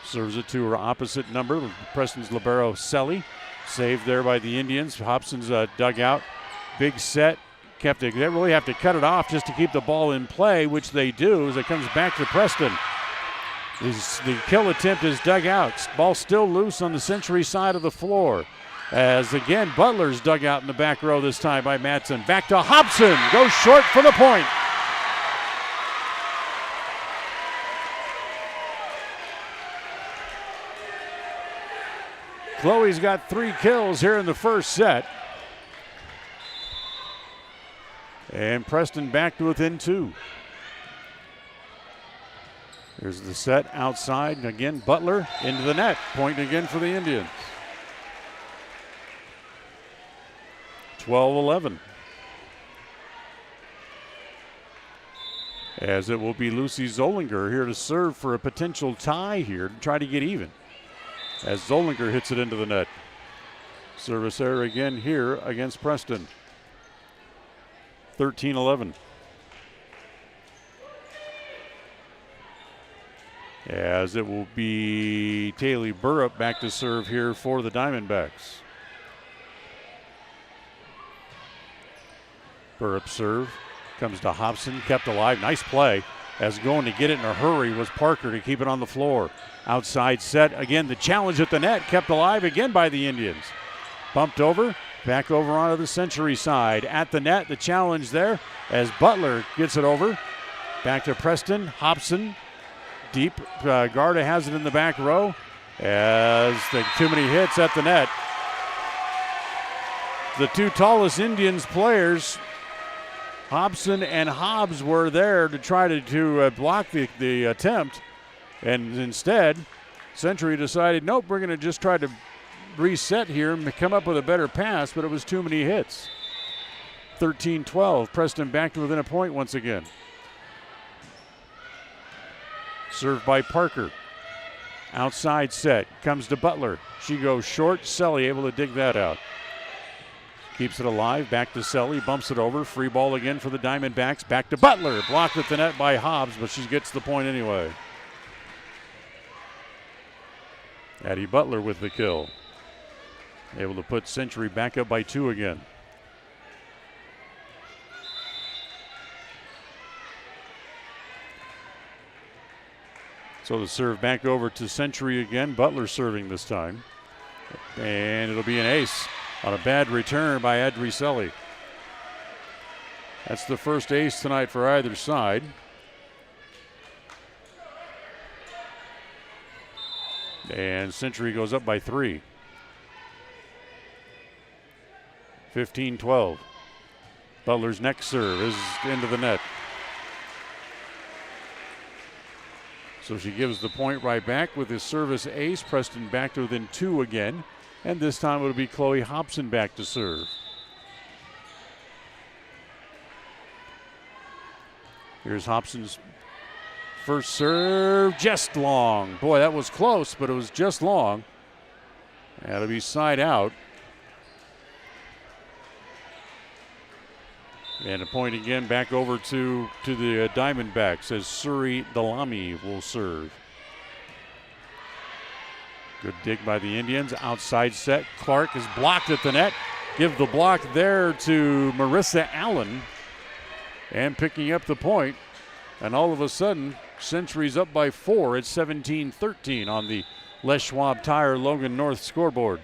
Serves it to her opposite number, Preston's libero Selly. Saved there by the Indians. Hobson's dug out. Big set. They really have to cut it off just to keep the ball in play, which they do as it comes back to Preston. The kill attempt is dug out. Ball still loose on the Century side of the floor. As again, Butler's dug out in the back row this time by Madsen. Back to Hobson. Goes short for the point. Chloe's got 3 kills here in the first set. And Preston back to within 2. Here's the set outside. And again, Butler into the net. Point again for the Indians. 12-11. As it will be Lucy Zollinger here to serve for a potential tie here to try to get even. As Zollinger hits it into the net. Service error again here against Preston. 13-11. As it will be Taylor Burrup back to serve here for the Diamondbacks. Burrup serve comes to Hobson, kept alive. Nice play. As going to get it in a hurry was Parker to keep it on the floor. Outside set again. The challenge at the net kept alive again by the Indians. Bumped over, back over onto the Century side. At the net, the challenge there as Butler gets it over. Back to Preston. Hobson deep. Garda has it in the back row as too many hits at the net. The two tallest Indians players, Hobson and Hobbs, were there to try to block the attempt. And instead, Century decided, nope, we're going to just try to reset here and come up with a better pass, but it was too many hits. 13-12. Preston back to within a point once again. Served by Parker. Outside set. Comes to Butler. She goes short. Selly able to dig that out. Keeps it alive. Back to Selly. Bumps it over. Free ball again for the Diamondbacks. Back to Butler. Blocked at the net by Hobbs, but she gets the point anyway. Addie Butler with the kill. Able to put Century back up by 2 again. So the serve back over to Century again. Butler serving this time. And it'll be an ace on a bad return by Adricelli. That's the first ace tonight for either side. And Century goes up by 3. 15-12. Butler's next serve is into the net. So she gives the point right back with his service ace. Preston back to within 2 again. And this time it'll be Chloe Hobson back to serve. Here's Hobson's first serve, just long. Boy, that was close, but it was just long. That'll be side out. And a point again back over to the Diamondbacks as Suri Dalami will serve. Good dig by the Indians. Outside set. Clark is blocked at the net. Give the block there to Marissa Allen. And picking up the point. And all of a sudden, Century's up by 4 at 17-13 on the Les Schwab Tire Logan North scoreboard.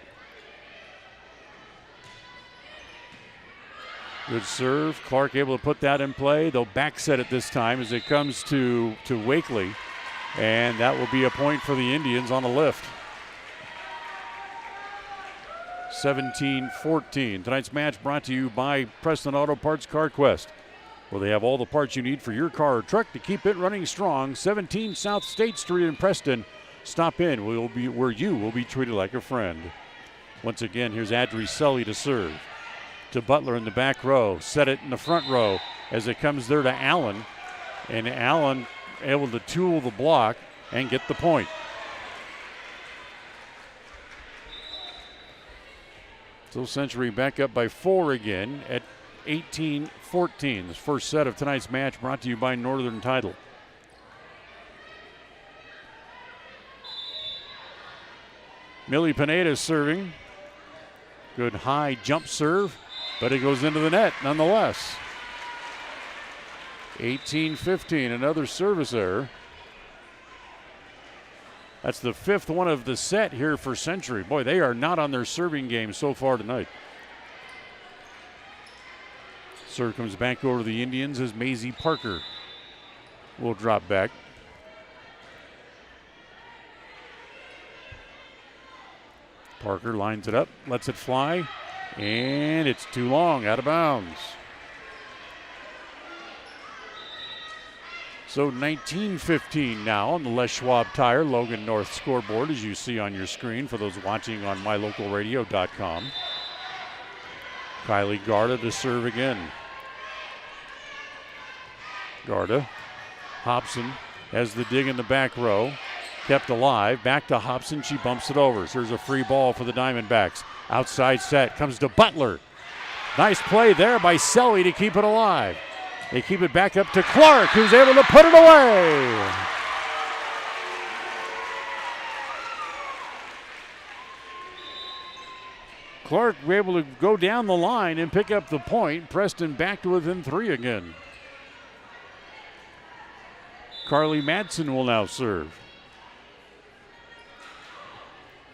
Good serve. Clark able to put that in play. They'll back set it this time as it comes to Wakely. And that will be a point for the Indians on a lift. 17-14. Tonight's match brought to you by Preston Auto Parts CarQuest, where they have all the parts you need for your car or truck to keep it running strong. 17 South State Street in Preston. Stop in. We'll be where you will be treated like a friend. Once again, here's Adricelli to serve. To Butler in the back row. Set it in the front row as it comes there to Allen. And Allen able to tool the block and get the point. So Century back up by 4 again at 18-14. This first set of tonight's match brought to you by Northern Title. Millie Pineda serving. Good high jump serve, but it goes into the net nonetheless. 18-15, another service error. That's the 5th one of the set here for Century. Boy, they are not on their serving game so far tonight. Serve comes back over to the Indians as Maisie Parker will drop back. Parker lines it up, lets it fly, and it's too long, out of bounds. So 19-15 now on the Les Schwab Tire Logan North scoreboard, as you see on your screen for those watching on mylocalradio.com. Kylie Garda to serve again. Garda Hobson has the dig in the back row. Kept alive. Back to Hobson. She bumps it over. So there's a free ball for the Diamondbacks. Outside set comes to Butler. Nice play there by Selly to keep it alive. They keep it back up to Clark, who's able to put it away. Clark able to go down the line and pick up the point. Preston back to within 3 again. Carly Madsen will now serve.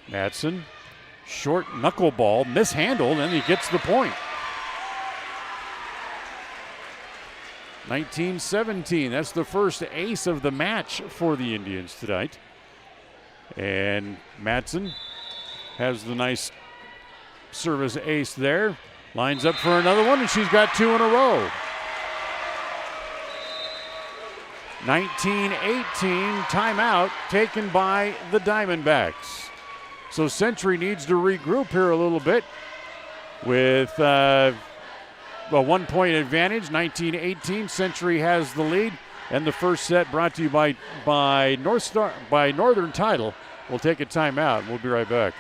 Madsen, short knuckleball, mishandled, and he gets the point. 19-17, that's the first ace of the match for the Indians tonight. And Madsen has the nice service ace there. Lines up for another one, and she's got 2 in a row. 19-18, timeout taken by the Diamondbacks. So Century needs to regroup here a little bit with a 1-point advantage. 19-18, Century has the lead. And the first set brought to you by Northern Title. We'll take a timeout. We'll be right back.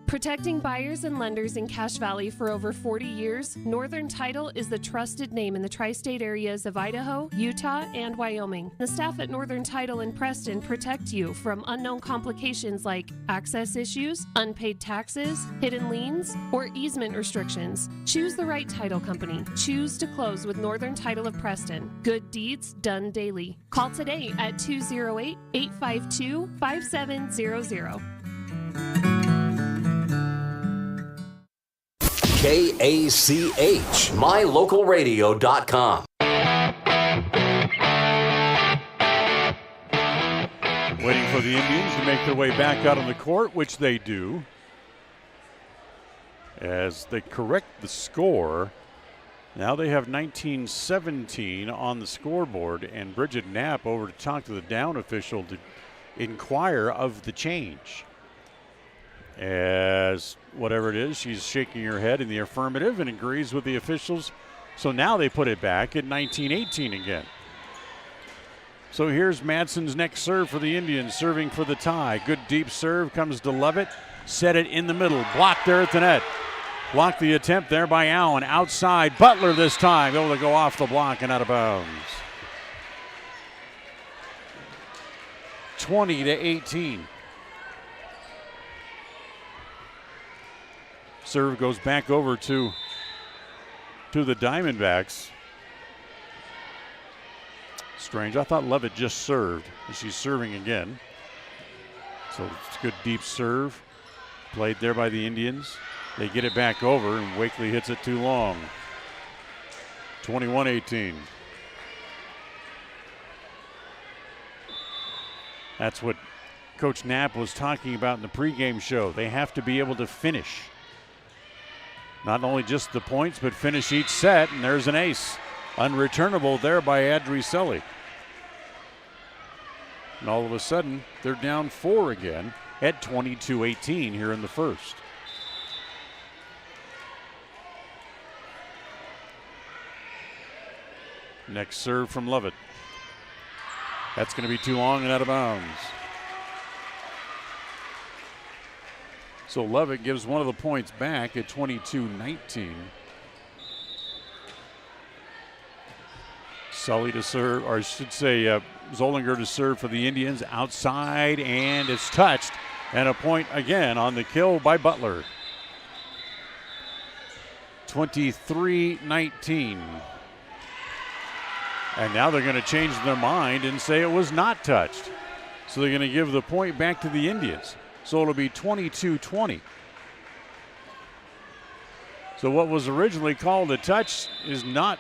Protecting buyers and lenders in Cache Valley for over 40 years, Northern Title is the trusted name in the tri-state areas of Idaho, Utah, and Wyoming. The staff at Northern Title in Preston protect you from unknown complications like access issues, unpaid taxes, hidden liens, or easement restrictions. Choose the right title company. Choose to close with Northern Title of Preston. Good deeds done daily. Call today at 208-852-5700. KACH, mylocalradio.com. Waiting for the Indians to make their way back out on the court, which they do. As they correct the score, now they have 19-17 on the scoreboard, and Bridget Knapp over to talk to the down official to inquire of the change. As whatever it is, she's shaking her head in the affirmative and agrees with the officials. So now they put it back at 19-18 again. So here's Madsen's next serve for the Indians, serving for the tie. Good deep serve comes to Levitt. Set it in the middle. Blocked there at the net. Blocked the attempt there by Allen. Outside, Butler this time, able to go off the block and out of bounds. 20-18. Serve goes back over to the Diamondbacks. Strange. I thought Levitt just served. She's serving again. So it's a good deep serve. Played there by the Indians. They get it back over, and Wakely hits it too long. 21-18. That's what Coach Knapp was talking about in the pregame show. They have to be able to finish. Not only just the points, but finish each set, and there's an ace. Unreturnable there by Adricelli. And all of a sudden, they're down 4 again at 22-18 here in the first. Next serve from Levitt. That's going to be too long and out of bounds. So Levitt gives one of the points back at 22-19. Sully to serve, or I should say Zollinger to serve for the Indians. Outside, and it's touched. And a point again on the kill by Butler. 23-19. And now they're going to change their mind and say it was not touched. So they're going to give the point back to the Indians. So it'll be 22-20. So what was originally called a touch is not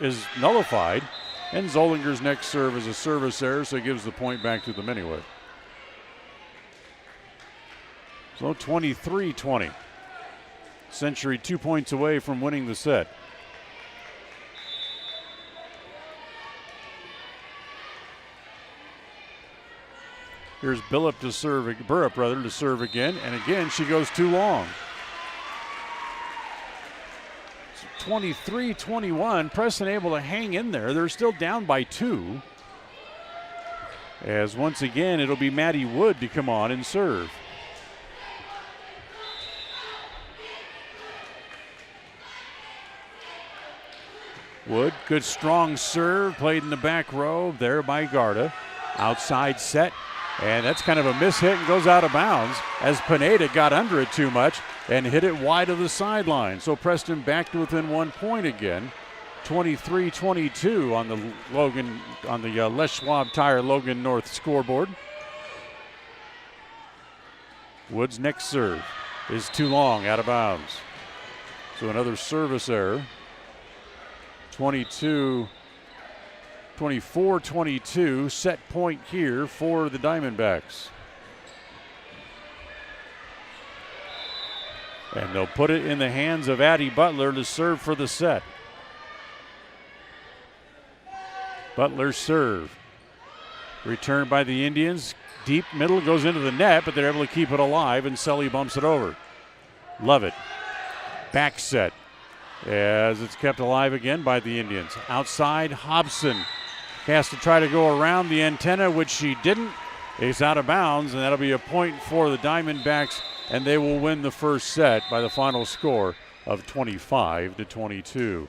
is nullified, and Zollinger's next serve is a service error, so it gives the point back to them anyway. So 23-20. Century 2 points away from winning the set. Here's Burrup to serve again, and again she goes too long. 23-21. Preston able to hang in there. They're still down by 2. As once again, it'll be Maddie Wood to come on and serve. Wood, good strong serve, played in the back row there by Garda. Outside set, and that's kind of a mishit and goes out of bounds as Pineda got under it too much and hit it wide of the sideline. So Preston back to within 1 point again. 23-22 on the Les Schwab Tire Logan North scoreboard. Wood's next serve is too long, out of bounds. So another service error. 24-22, set point here for the Diamondbacks. And they'll put it in the hands of Addie Butler to serve for the set. Butler's serve. Returned by the Indians. Deep middle, goes into the net, but they're able to keep it alive, and Sully bumps it over. Lovett. Back set. As it's kept alive again by the Indians. Outside, Hobson has to try to go around the antenna, which she didn't. It's out of bounds, and that'll be a point for the Diamondbacks, and they will win the first set by the final score of 25-22.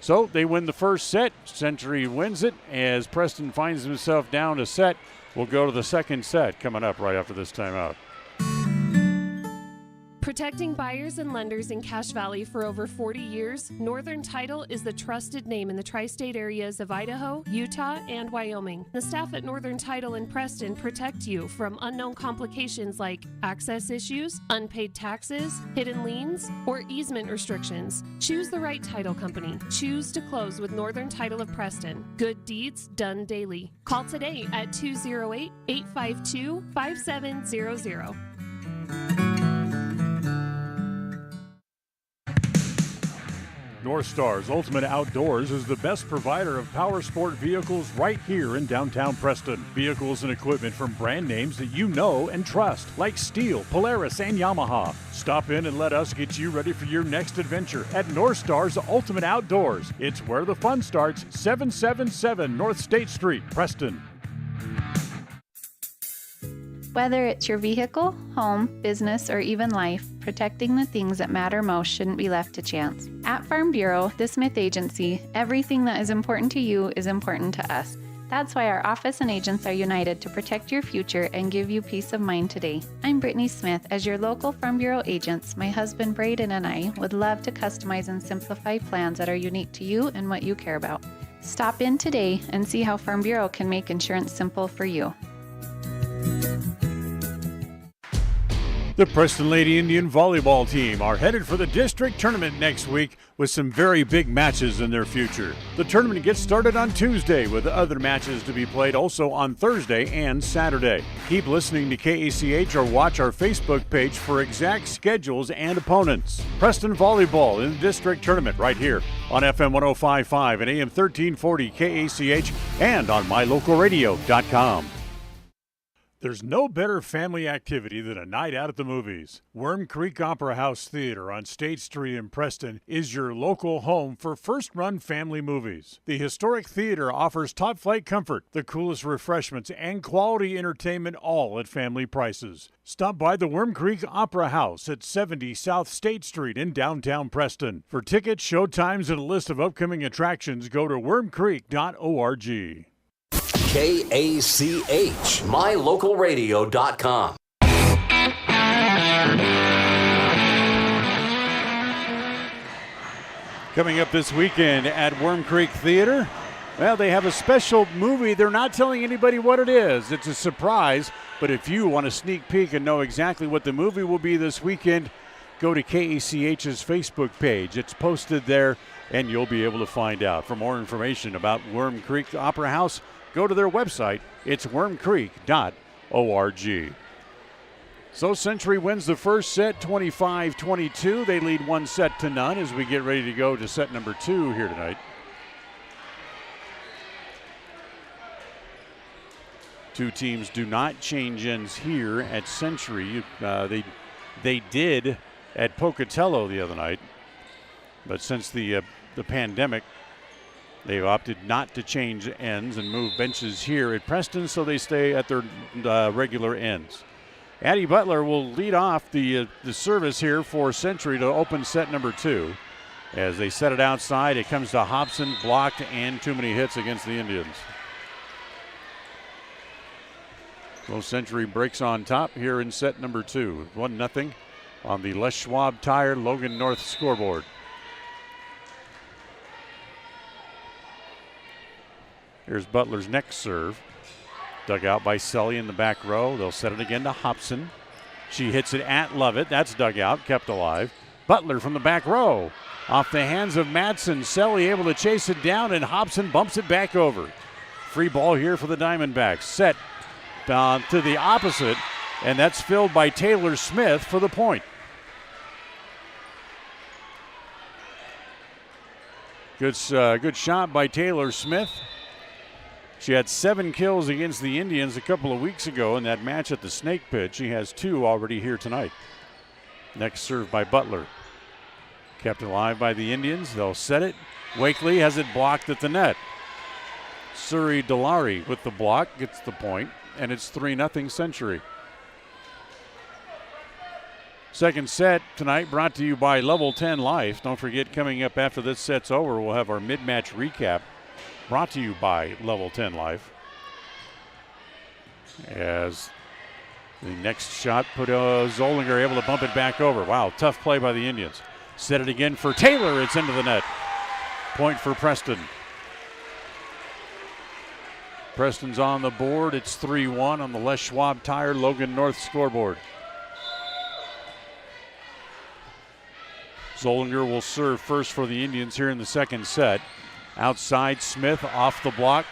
So they win the first set. Century wins it as Preston finds himself down a set. We'll go to the second set coming up right after this timeout. Protecting buyers and lenders in Cache Valley for over 40 years, Northern Title is the trusted name in the tri-state areas of Idaho, Utah, and Wyoming. The staff at Northern Title in Preston protect you from unknown complications like access issues, unpaid taxes, hidden liens, or easement restrictions. Choose the right title company. Choose to close with Northern Title of Preston. Good deeds done daily. Call today at 208-852-5700. North Star's Ultimate Outdoors is the best provider of power sport vehicles right here in downtown Preston. Vehicles and equipment from brand names that you know and trust, like Steel, Polaris, and Yamaha. Stop in and let us get you ready for your next adventure at North Star's Ultimate Outdoors. It's where the fun starts, 777 North State Street, Preston. Whether it's your vehicle, home, business, or even life, protecting the things that matter most shouldn't be left to chance. At Farm Bureau, the Smith Agency, everything that is important to you is important to us. That's why our office and agents are united to protect your future and give you peace of mind today. I'm Brittany Smith. As your local Farm Bureau agents, my husband Braden and I would love to customize and simplify plans that are unique to you and what you care about. Stop in today and see how Farm Bureau can make insurance simple for you. The Preston Lady Indian volleyball team are headed for the district tournament next week with some very big matches in their future. The tournament gets started on Tuesday with other matches to be played also on Thursday and Saturday. Keep listening to KACH or watch our Facebook page for exact schedules and opponents. Preston Volleyball in the district tournament right here on FM 105.5 and AM 1340 KACH and on mylocalradio.com. There's no better family activity than a night out at the movies. Worm Creek Opera House Theater on State Street in Preston is your local home for first-run family movies. The historic theater offers top-flight comfort, the coolest refreshments, and quality entertainment, all at family prices. Stop by the Worm Creek Opera House at 70 South State Street in downtown Preston. For tickets, show times, and a list of upcoming attractions, go to wormcreek.org. KACH, mylocalradio.com. Coming up this weekend at Worm Creek Theater, well, they have a special movie. They're not telling anybody what it is. It's a surprise, but if you want a sneak peek and know exactly what the movie will be this weekend, go to KACH's Facebook page. It's posted there, and you'll be able to find out. For more information about Worm Creek Opera House, go to their website. It's wormcreek.org. So Century wins the first set 25-22. They lead 1-0 as we get ready to go to set number 2 here tonight. Two teams do not change ends here at Century. They did at Pocatello the other night. But since the pandemic, they opted not to change ends and move benches here at Preston, so they stay at their regular ends. Addie Butler will lead off the service here for Century to open set number 2. As they set it outside, it comes to Hobson, blocked, and too many hits against the Indians. So Century breaks on top here in set number 2. 1-0 on the Les Schwab Tire Logan North scoreboard. Here's Butler's next serve. Dug out by Sully in the back row. They'll set it again to Hobson. She hits it at Lovett. That's dug out, kept alive. Butler from the back row. Off the hands of Madsen. Sully able to chase it down, and Hobson bumps it back over. Free ball here for the Diamondbacks. Set to the opposite, and that's filled by Taylor Smith for the point. Good shot by Taylor Smith. She had 7 kills against the Indians a couple of weeks ago in that match at the Snake Pit. She has 2 already here tonight. Next serve by Butler. Kept alive by the Indians. They'll set it. Wakely has it blocked at the net. Suri Dalari with the block gets the point, and it's 3-0 Century. Second set tonight brought to you by Level 10 Life. Don't forget, coming up after this set's over, we'll have our mid-match recap brought to you by Level 10 Life. As the next shot put Zollinger able to bump it back over. Wow, tough play by the Indians. Set it again for Taylor. It's into the net. Point for Preston. Preston's on the board. It's 3-1 on the Les Schwab Tire Logan North scoreboard. Zollinger will serve first for the Indians here in the second set. Outside, Smith off the block.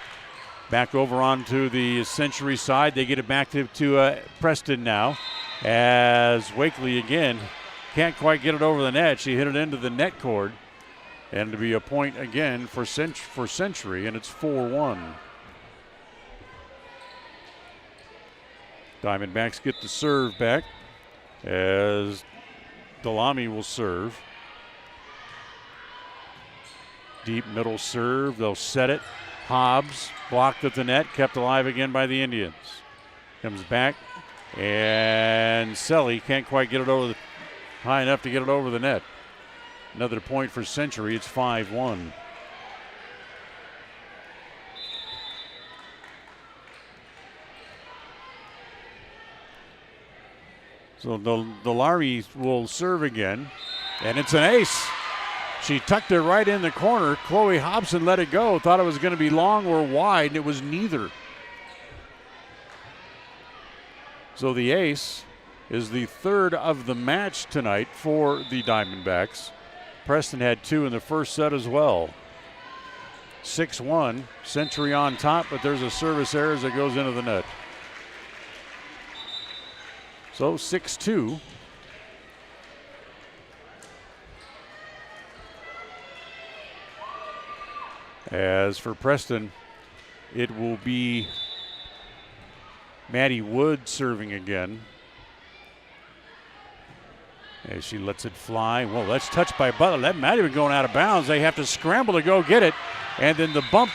Back over onto the Century side. They get it back to Preston now. As Wakely again can't quite get it over the net. She hit it into the net cord. And to be a point again for Century, and it's 4-1. Diamondbacks get the serve back as Delamy will serve. Deep middle serve. They'll set it. Hobbs blocked at the net, kept alive again by the Indians. Comes back, and Selly can't quite get it high enough to get it over the net. Another point for Century. It's 5-1. So Dalari will serve again, and it's an ace. She tucked it right in the corner. Chloe Hobson let it go. Thought it was going to be long or wide, and it was neither. So the ace is the third of the match tonight for the Diamondbacks. Preston had 2 in the first set as well. 6-1, Century on top, but there's a service error as it goes into the net. So 6-2. As for Preston, it will be Maddie Wood serving again. As she lets it fly. Well, that's touched by Butler. That might have been going out of bounds. They have to scramble to go get it. And then the bump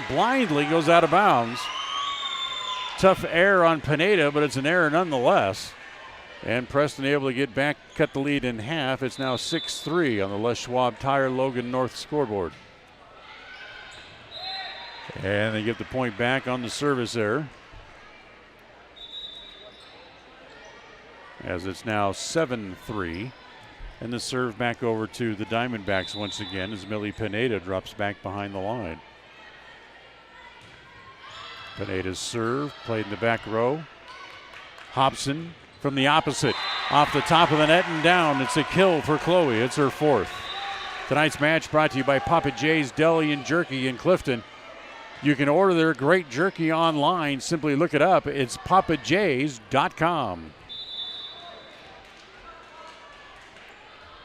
blindly goes out of bounds. Tough error on Pineda, but it's an error nonetheless. And Preston able to get back, cut the lead in half. It's now 6-3 on the Les Schwab Tire Logan North scoreboard. And they give the point back on the service error. As it's now 7-3. And the serve back over to the Diamondbacks once again as Millie Pineda drops back behind the line. Pineda's serve played in the back row. Hobson from the opposite. Off the top of the net and down. It's a kill for Chloe. It's her 4th. Tonight's match brought to you by Papa J's Deli and Jerky in Clifton. You can order their great jerky online. Simply look it up. It's papajs.com.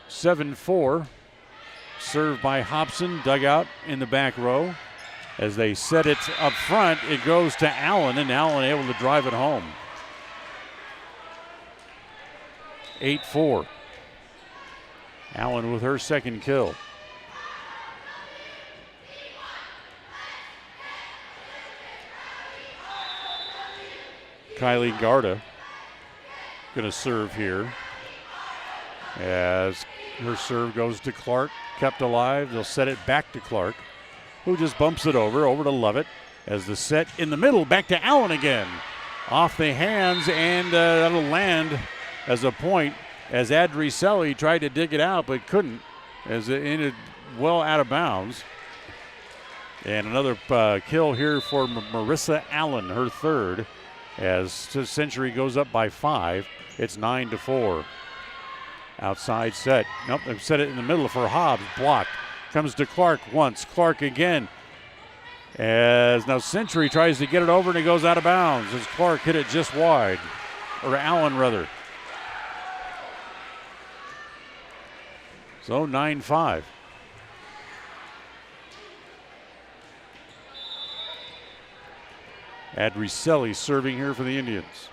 7-4. Served by Hobson. Dug out in the back row. As they set it up front, it goes to Allen, and Allen able to drive it home. 8-4. Allen with her second kill. Kylie Garda going to serve here. As her serve goes to Clark, kept alive. They'll set it back to Clark, who just bumps it over to Lovett. As the set in the middle, back to Allen again. Off the hands, and that'll land as a point as Adricelli tried to dig it out but couldn't, as it ended well out of bounds. And another kill here for Marissa Allen, her third, as Century goes up by 5. It's 9-4. Outside set. Nope, they've set it in the middle for Hobbs. Blocked. Comes to Clark once. Clark again. As now Century tries to get it over and it goes out of bounds as Clark hit it just wide. Or Allen, rather. So 9-5. Adricelli serving here for the Indians.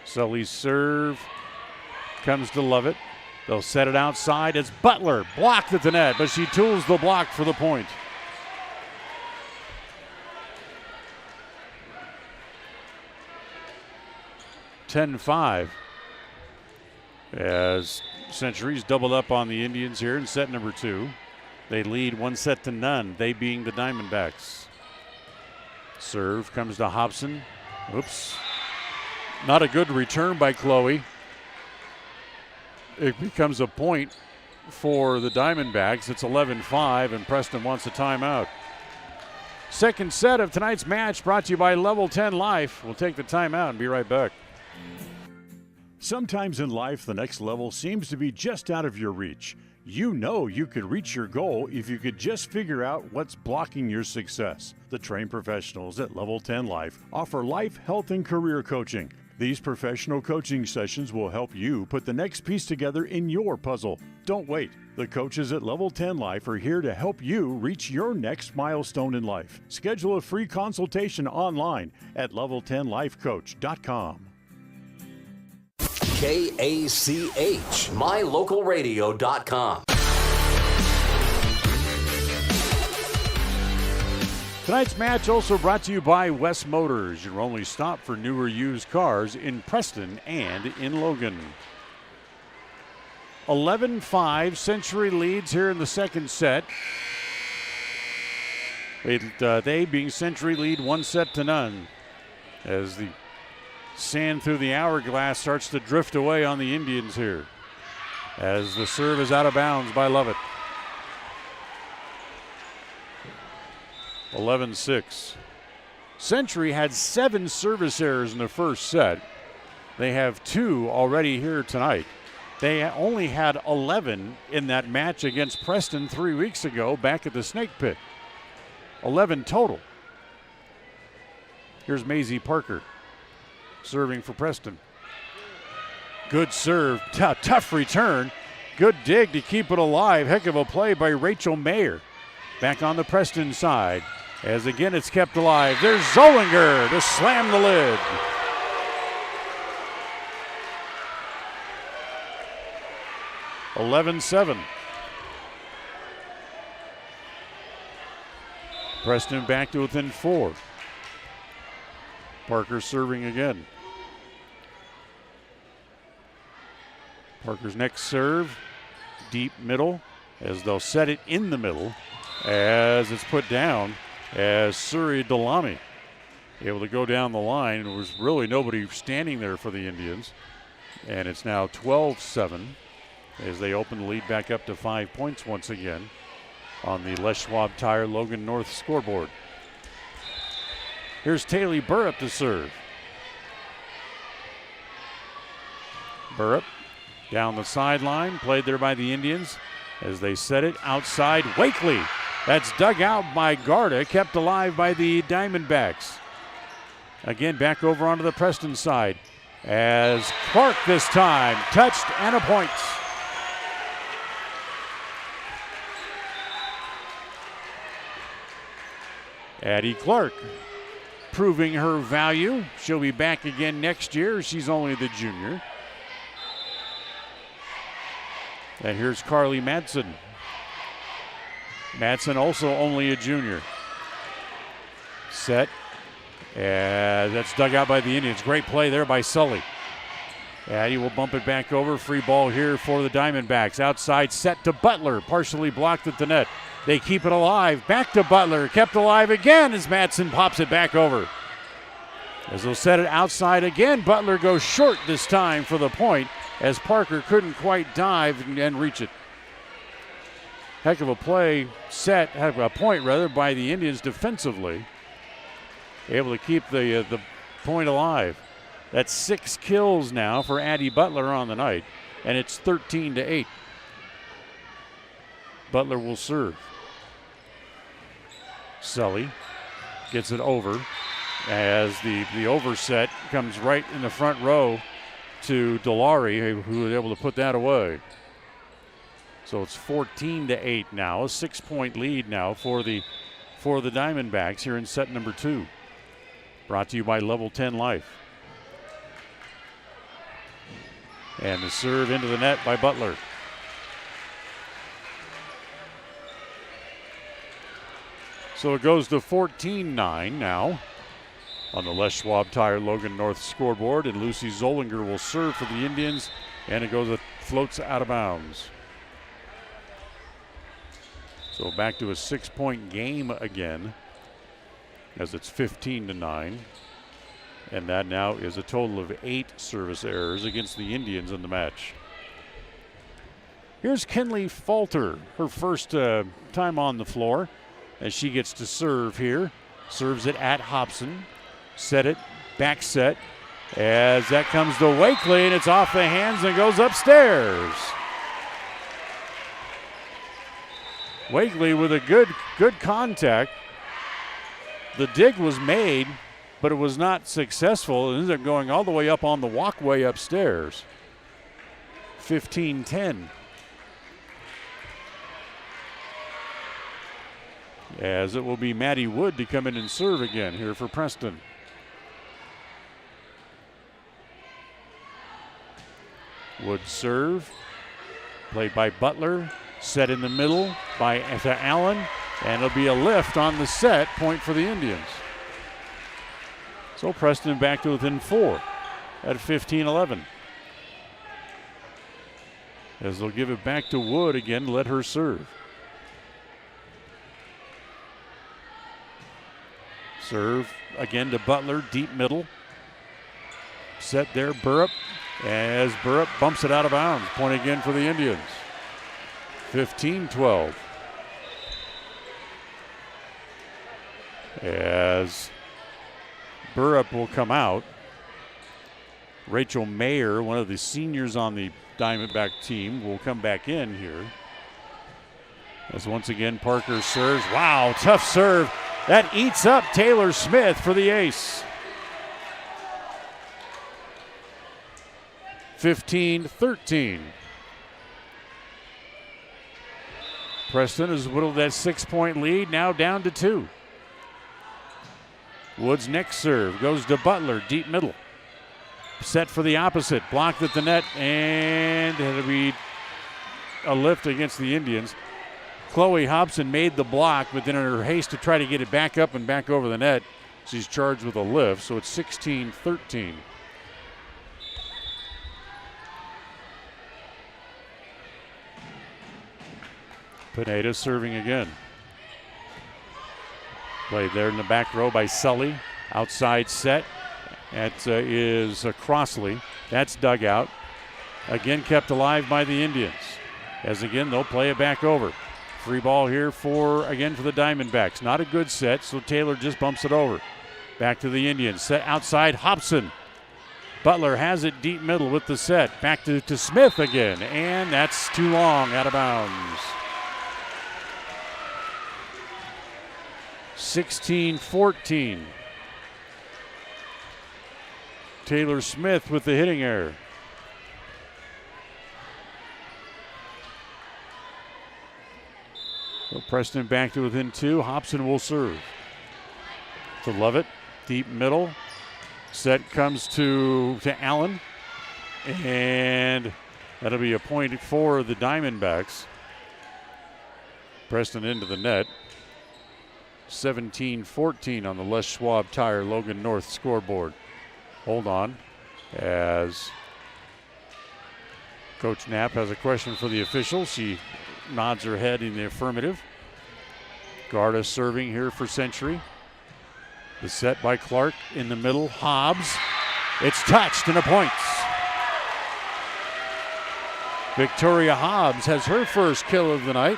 Sully's serve comes to Lovett. They'll set it outside. It's Butler, blocked at the net, but she tools the block for the point. (10-5) as Century's doubled up on the Indians here in set number 2. They lead 1-0, they being the Diamondbacks. Serve comes to Hobson. Oops. Not a good return by Chloe. It becomes a point for the Diamondbacks. It's 11-5, and Preston wants a timeout. Second set of tonight's match brought to you by Level 10 Life. We'll take the timeout and be right back. Sometimes in life, the next level seems to be just out of your reach. You know you could reach your goal if you could just figure out what's blocking your success. The trained professionals at Level 10 Life offer life, health, and career coaching. These professional coaching sessions will help you put the next piece together in your puzzle. Don't wait. The coaches at Level 10 Life are here to help you reach your next milestone in life. Schedule a free consultation online at level10lifecoach.com. KACH, mylocalradio.com. Tonight's match also brought to you by West Motors, your only stop for newer used cars in Preston and in Logan. 11-5, Century leads here in the second set. They being Century lead 1-0 as the sand through the hourglass starts to drift away on the Indians here as the serve is out of bounds by Lovett. 11-6. Century had 7 service errors in the first set. They have 2 already here tonight. They only had 11 in that match against Preston 3 weeks ago back at the Snake Pit. 11 total. Here's Maisie Parker serving for Preston. Good serve, tough return. Good dig to keep it alive. Heck of a play by Rachel Mayer. Back on the Preston side. As again it's kept alive. There's Zollinger to slam the lid. (11-7). Preston back to within 4. Parker serving again. Parker's next serve, deep middle, as they'll set it in the middle as it's put down as Suri Delami able to go down the line. There was really nobody standing there for the Indians. And it's now 12-7 as they open the lead back up to 5 points once again on the Les Schwab Tire Logan North scoreboard. Here's Taylor Burrup to serve. Burrup down the sideline, played there by the Indians as they set it outside. Wakely, that's dug out by Garda, kept alive by the Diamondbacks. Again, back over onto the Preston side as Clark this time touched and a point. Addie Clark proving her value. She'll be back again next year. She's only the junior. And here's Carly Madsen. Madsen also only a junior. Set. And that's dug out by the Indians. Great play there by Sully. Addie will bump it back over. Free ball here for the Diamondbacks. Outside set to Butler. Partially blocked at the net. They keep it alive. Back to Butler. Kept alive again as Madsen pops it back over. As they'll set it outside again, Butler goes short this time for the point as Parker couldn't quite dive and reach it. Heck of a play set, a point rather, by the Indians defensively. Able to keep the point alive. That's 6 kills now for Addie Butler on the night, and it's 13-8. Butler will serve. Sully gets it over as the overset comes right in the front row to Delari, who was able to put that away. So it's 14-8 now, a 6-point lead now for the Diamondbacks here in set number 2. Brought to you by Level 10 Life. And the serve into the net by Butler. So it goes to 14-9 now on the Les Schwab Tire Logan North scoreboard, and Lucy Zollinger will serve for the Indians, and it floats out of bounds. So back to a 6-point game again, as it's 15-9. And that now is a total of 8 service errors against the Indians in the match. Here's Kinley Falter, her first time on the floor, as she gets to serve here. Serves it at Hobson. Set it, back set, as that comes to Wakely, and it's off the hands and goes upstairs. Wakely with a good contact. The dig was made, but it was not successful. It ended up going all the way up on the walkway upstairs. 15-10. As it will be Maddie Wood to come in and serve again here for Preston. Wood serve. Played by Butler. Set in the middle by Allen. And it'll be a lift on the set. Point for the Indians. So Preston back to within 4 at 15-11. As they'll give it back to Wood again, let her serve. Serve again to Butler, deep middle. Set there, Burrup, as Burrup bumps it out of bounds. Point again for the Indians. 15-12. As Burrup will come out. Rachel Mayer, one of the seniors on the Diamondback team, will come back in here. As once again Parker serves. Wow, tough serve. That eats up Taylor Smith for the ace. 15-13. Preston has whittled that 6-point lead, now down to 2. Wood's next serve goes to Butler, deep middle. Set for the opposite, blocked at the net, and it'll be a lift against the Indians. Chloe Hobson made the block, but then in her haste to try to get it back up and back over the net, she's charged with a lift, so it's 16-13. Pineda serving again. Played there in the back row by Sully. Outside set. That is Crossley. That's dug out. Again kept alive by the Indians. As again, they'll play it back over. Free ball here for the Diamondbacks. Not a good set, so Taylor just bumps it over. Back to the Indians. Set outside, Hobson. Butler has it deep middle with the set. Back to Smith again, and that's too long, out of bounds. 16-14. Taylor Smith with the hitting error. So Preston back to within 2. Hobson will serve. To Lovett, deep middle. Set comes to Allen. And That'll be a point for the Diamondbacks. Preston into the net. 17-14 on the Les Schwab Tire Logan North scoreboard. Hold on, as Coach Knapp has a question for the official. She nods her head in the affirmative. Garda serving here for Century. The set by Clark in the middle. Hobbs. It's touched and a point. Victoria Hobbs has her first kill of the night.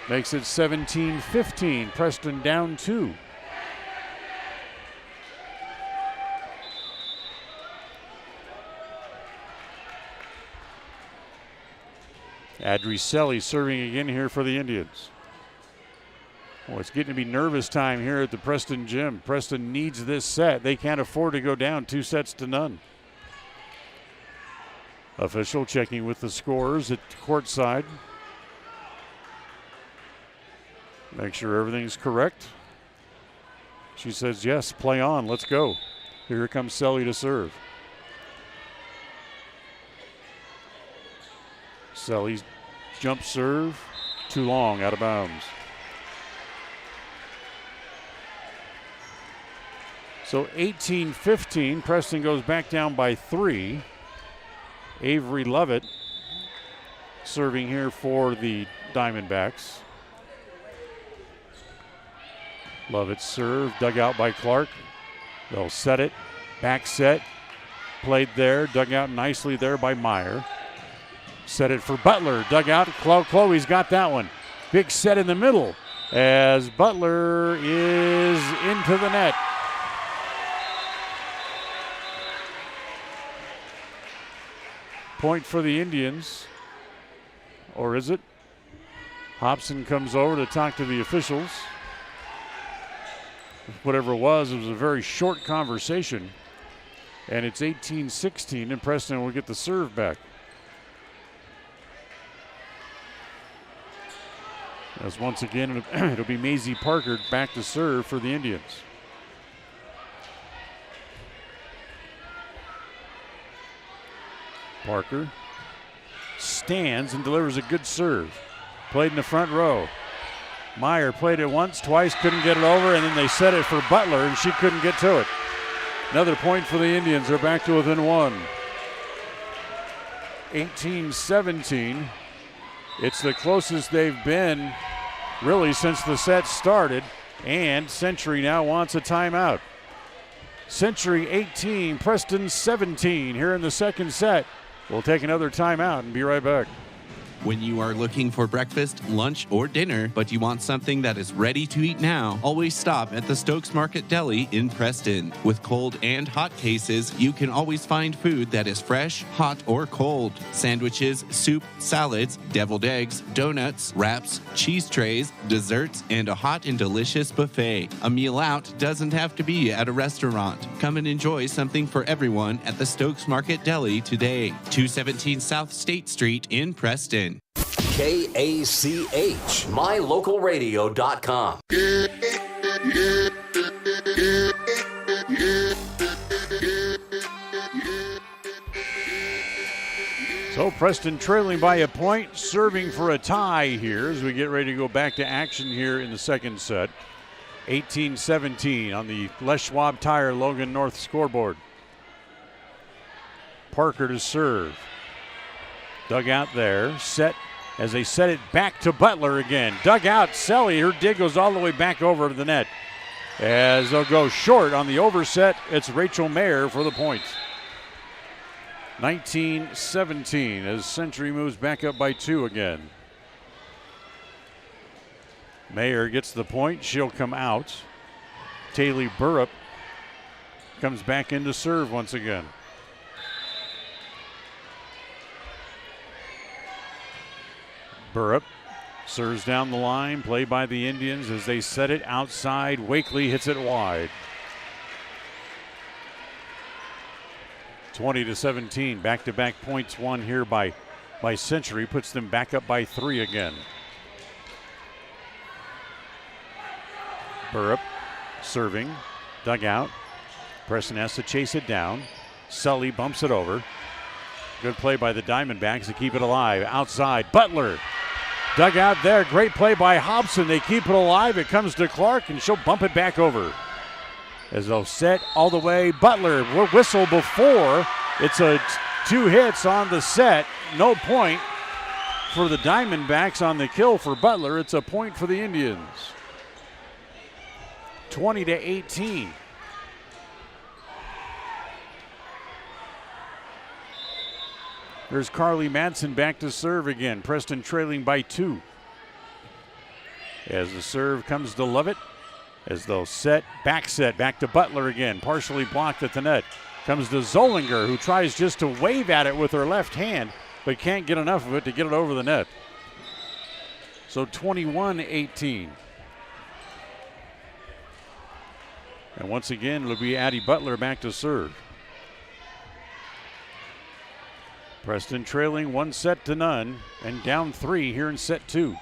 Makes it 17-15. Preston down 2. Adricelli serving again here for the Indians. Oh, it's getting to be nervous time here at the Preston gym. Preston needs this set. They can't afford to go down 2-0. Official checking with the scorers at courtside. Make sure everything's correct. She says, yes, play on, let's go. Here comes Selly to serve. Selly's jump serve, too long, out of bounds. So 18-15, Preston goes back down by 3. Avery Lovett serving here for the Diamondbacks. Lovett's serve, dug out by Clark. They'll set it, back set, played there, dug out nicely there by Meyer. Set it for Butler, dug out, Chloe's got that one. Big set in the middle as Butler is into the net. Point for the Indians, or is it? Hobson comes over to talk to the officials. Whatever it was a very short conversation. And it's 18-16, and Preston will get the serve back. As once again, it'll be Maisie Parker back to serve for the Indians. Parker stands and delivers a good serve. Played in the front row. Meyer played it once, twice, couldn't get it over, and then they set it for Butler, and she couldn't get to it. Another point for the Indians. They're back to within 1. 18-17. It's the closest they've been really since the set started, and Century now wants a timeout. Century 18, Preston 17 here in the second set. We'll take another timeout and be right back. When you are looking for breakfast, lunch, or dinner, but you want something that is ready to eat now, always stop at the Stokes Market Deli in Preston. With cold and hot cases, you can always find food that is fresh, hot, or cold. Sandwiches, soup, salads, deviled eggs, donuts, wraps, cheese trays, desserts, and a hot and delicious buffet. A meal out doesn't have to be at a restaurant. Come and enjoy something for everyone at the Stokes Market Deli today. 217 South State Street in Preston. KACH, mylocalradio.com. So Preston trailing by a point, serving for a tie here as we get ready to go back to action here in the second set. 18-17 on the Les Schwab Tire Logan North scoreboard. Parker to serve. Dug out there, set as they set it back to Butler again. Dug out, Selly, her dig goes all the way back over to the net. As they'll go short on the overset, it's Rachel Mayer for the point. 19-17 as Century moves back up by 2 again. Mayer gets the point, she'll come out. Taylor Burrup comes back in to serve once again. Burrup serves down the line, play by the Indians as they set it outside. Wakely hits it wide. 20-17, back-to-back points won here by Century, puts them back up by 3 again. Burrup serving, dug out. Preston has to chase it down. Sully bumps it over. Good play by the Diamondbacks to keep it alive. Outside, Butler. Dug out there. Great play by Hobson. They keep it alive. It comes to Clark, and she'll bump it back over. As they'll set all the way. Butler will whistle before. It's a 2 hits on the set. No point for the Diamondbacks on the kill for Butler. It's a point for the Indians. 20-18. There's Carly Madsen back to serve again. Preston trailing by 2. As the serve comes to Lovett. As they'll set, back to Butler again. Partially blocked at the net. Comes to Zollinger, who tries just to wave at it with her left hand, but can't get enough of it to get it over the net. So 21-18. And once again, it'll be Addie Butler back to serve. Preston trailing 1-0 and down 3 here in set 2.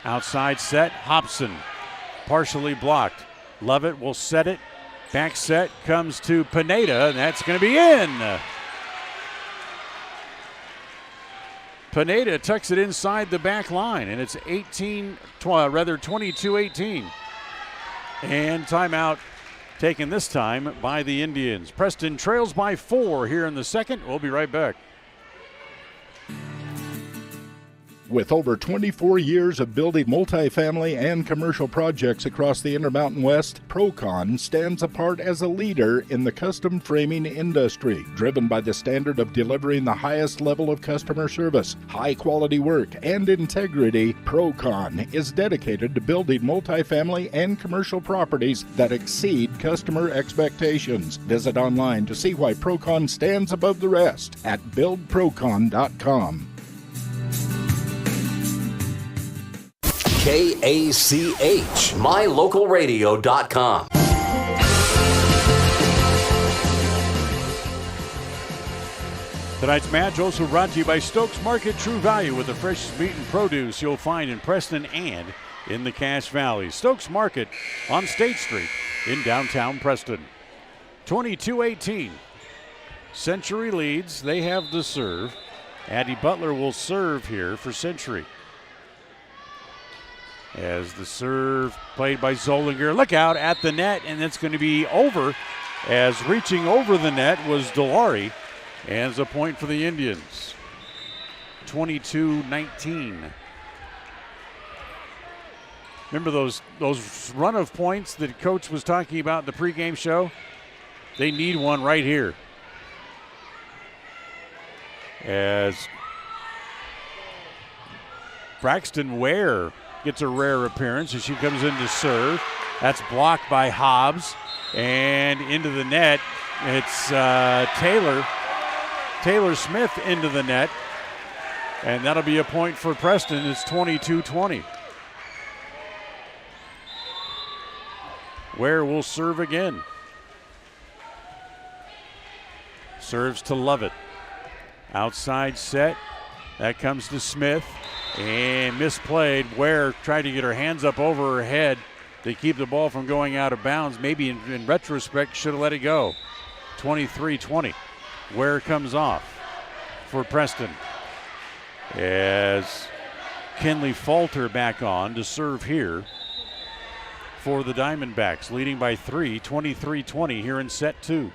Outside set, Hobson, partially blocked. Lovett will set it. Back set comes to Pineda, and that's going to be in. Pineda tucks it inside the back line, and it's 22-18. And timeout taken this time by the Indians. Preston trails by 4 here in the second. We'll be right back. With over 24 years of building multifamily and commercial projects across the Intermountain West, Procon stands apart as a leader in the custom framing industry, driven by the standard of delivering the highest level of customer service, high-quality work, and integrity. Procon is dedicated to building multifamily and commercial properties that exceed customer expectations. Visit online to see why Procon stands above the rest at buildprocon.com. KACH, mylocalradio.com. Tonight's match also brought to you by Stokes Market. True value with the freshest meat and produce you'll find in Preston and in the Cache Valley. Stokes Market on State Street in downtown Preston. 22-18. Century leads. They have the serve. Addie Butler will serve here for Century. As the serve played by Zollinger. Look out at the net, and it's going to be over. As reaching over the net was Delari. And it's a point for the Indians. 22-19. Remember those run of points that Coach was talking about in the pregame show? They need one right here. As Braxton Ware gets a rare appearance as she comes in to serve. That's blocked by Hobbs. And into the net, it's Taylor Smith into the net. And that'll be a point for Preston. It's 22-20. Ware will serve again. Serves to Lovett. Outside set. That comes to Smith. And misplayed. Ware tried to get her hands up over her head to keep the ball from going out of bounds. Maybe in retrospect should have let it go. 23-20. Ware comes off for Preston. As Kinley Falter back on to serve here for the Diamondbacks. Leading by 3, 23-20 here in set 2.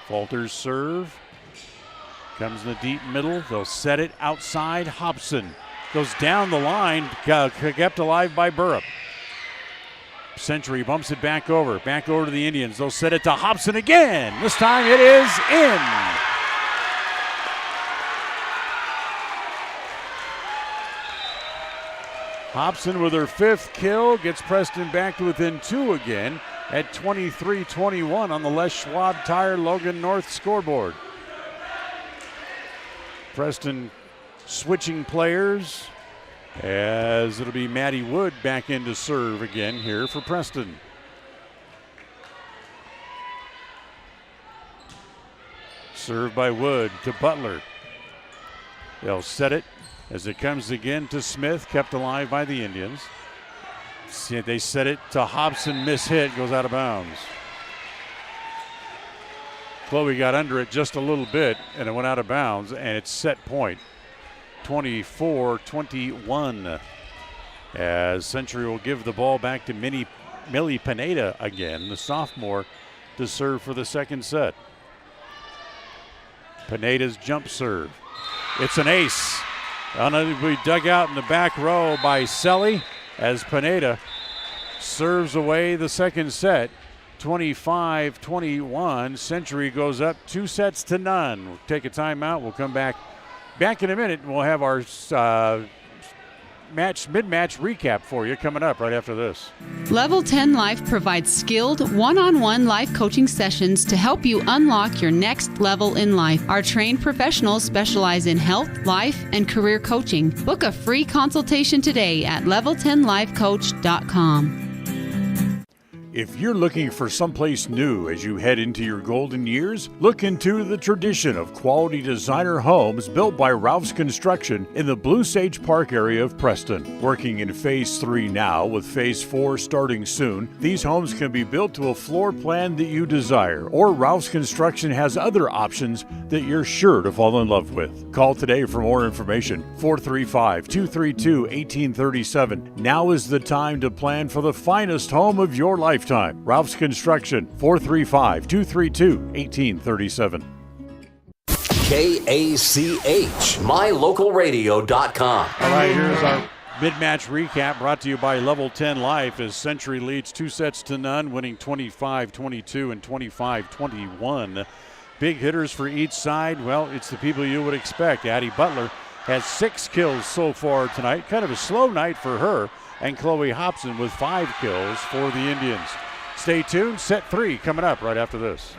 Falter's serve. Comes in the deep middle. They'll set it outside. Hobson goes down the line. Kept alive by Burrup. Century bumps it back over to the Indians. They'll set it to Hobson again. This time it is in. Hobson with her 5th kill gets Preston back to within 2 again at 23-21 on the Les Schwab Tire Logan North scoreboard. Preston switching players as it'll be Maddie Wood back in to serve again here for Preston. Served by Wood to Butler. They'll set it as it comes again to Smith, kept alive by the Indians. They set it to Hobson, miss hit, goes out of bounds. Chloe got under it just a little bit, and it went out of bounds, and it's set point. 24-21. As Century will give the ball back to Millie Pineda again, the sophomore, to serve for the second set. Pineda's jump serve. It's an ace. We dug out in the back row by Selly as Pineda serves away the second set. 25-21. Century goes up 2-0. We'll take a timeout. We'll come back in a minute, and we'll have our mid-match recap for you coming up right after this. Level 10 Life provides skilled one-on-one life coaching sessions to help you unlock your next level in life. Our trained professionals specialize in health, life, and career coaching. Book a free consultation today at level10lifecoach.com. If you're looking for someplace new as you head into your golden years, look into the tradition of quality designer homes built by Ralph's Construction in the Blue Sage Park area of Preston. Working in Phase 3 now, with Phase 4 starting soon, these homes can be built to a floor plan that you desire, or Ralph's Construction has other options that you're sure to fall in love with. Call today for more information, 435-232-1837. Now is the time to plan for the finest home of your lifetime. Ralph's Construction, 435-232-1837. KACH, mylocalradio.com. All right, here's our mid-match recap brought to you by Level 10 Life as Century leads 2-0, winning 25-22 and 25-21. Big hitters for each side. Well, it's the people you would expect. Addie Butler has 6 kills so far tonight. Kind of a slow night for her. And Chloe Hobson with 5 kills for the Indians. Stay tuned. Set 3 coming up right after this.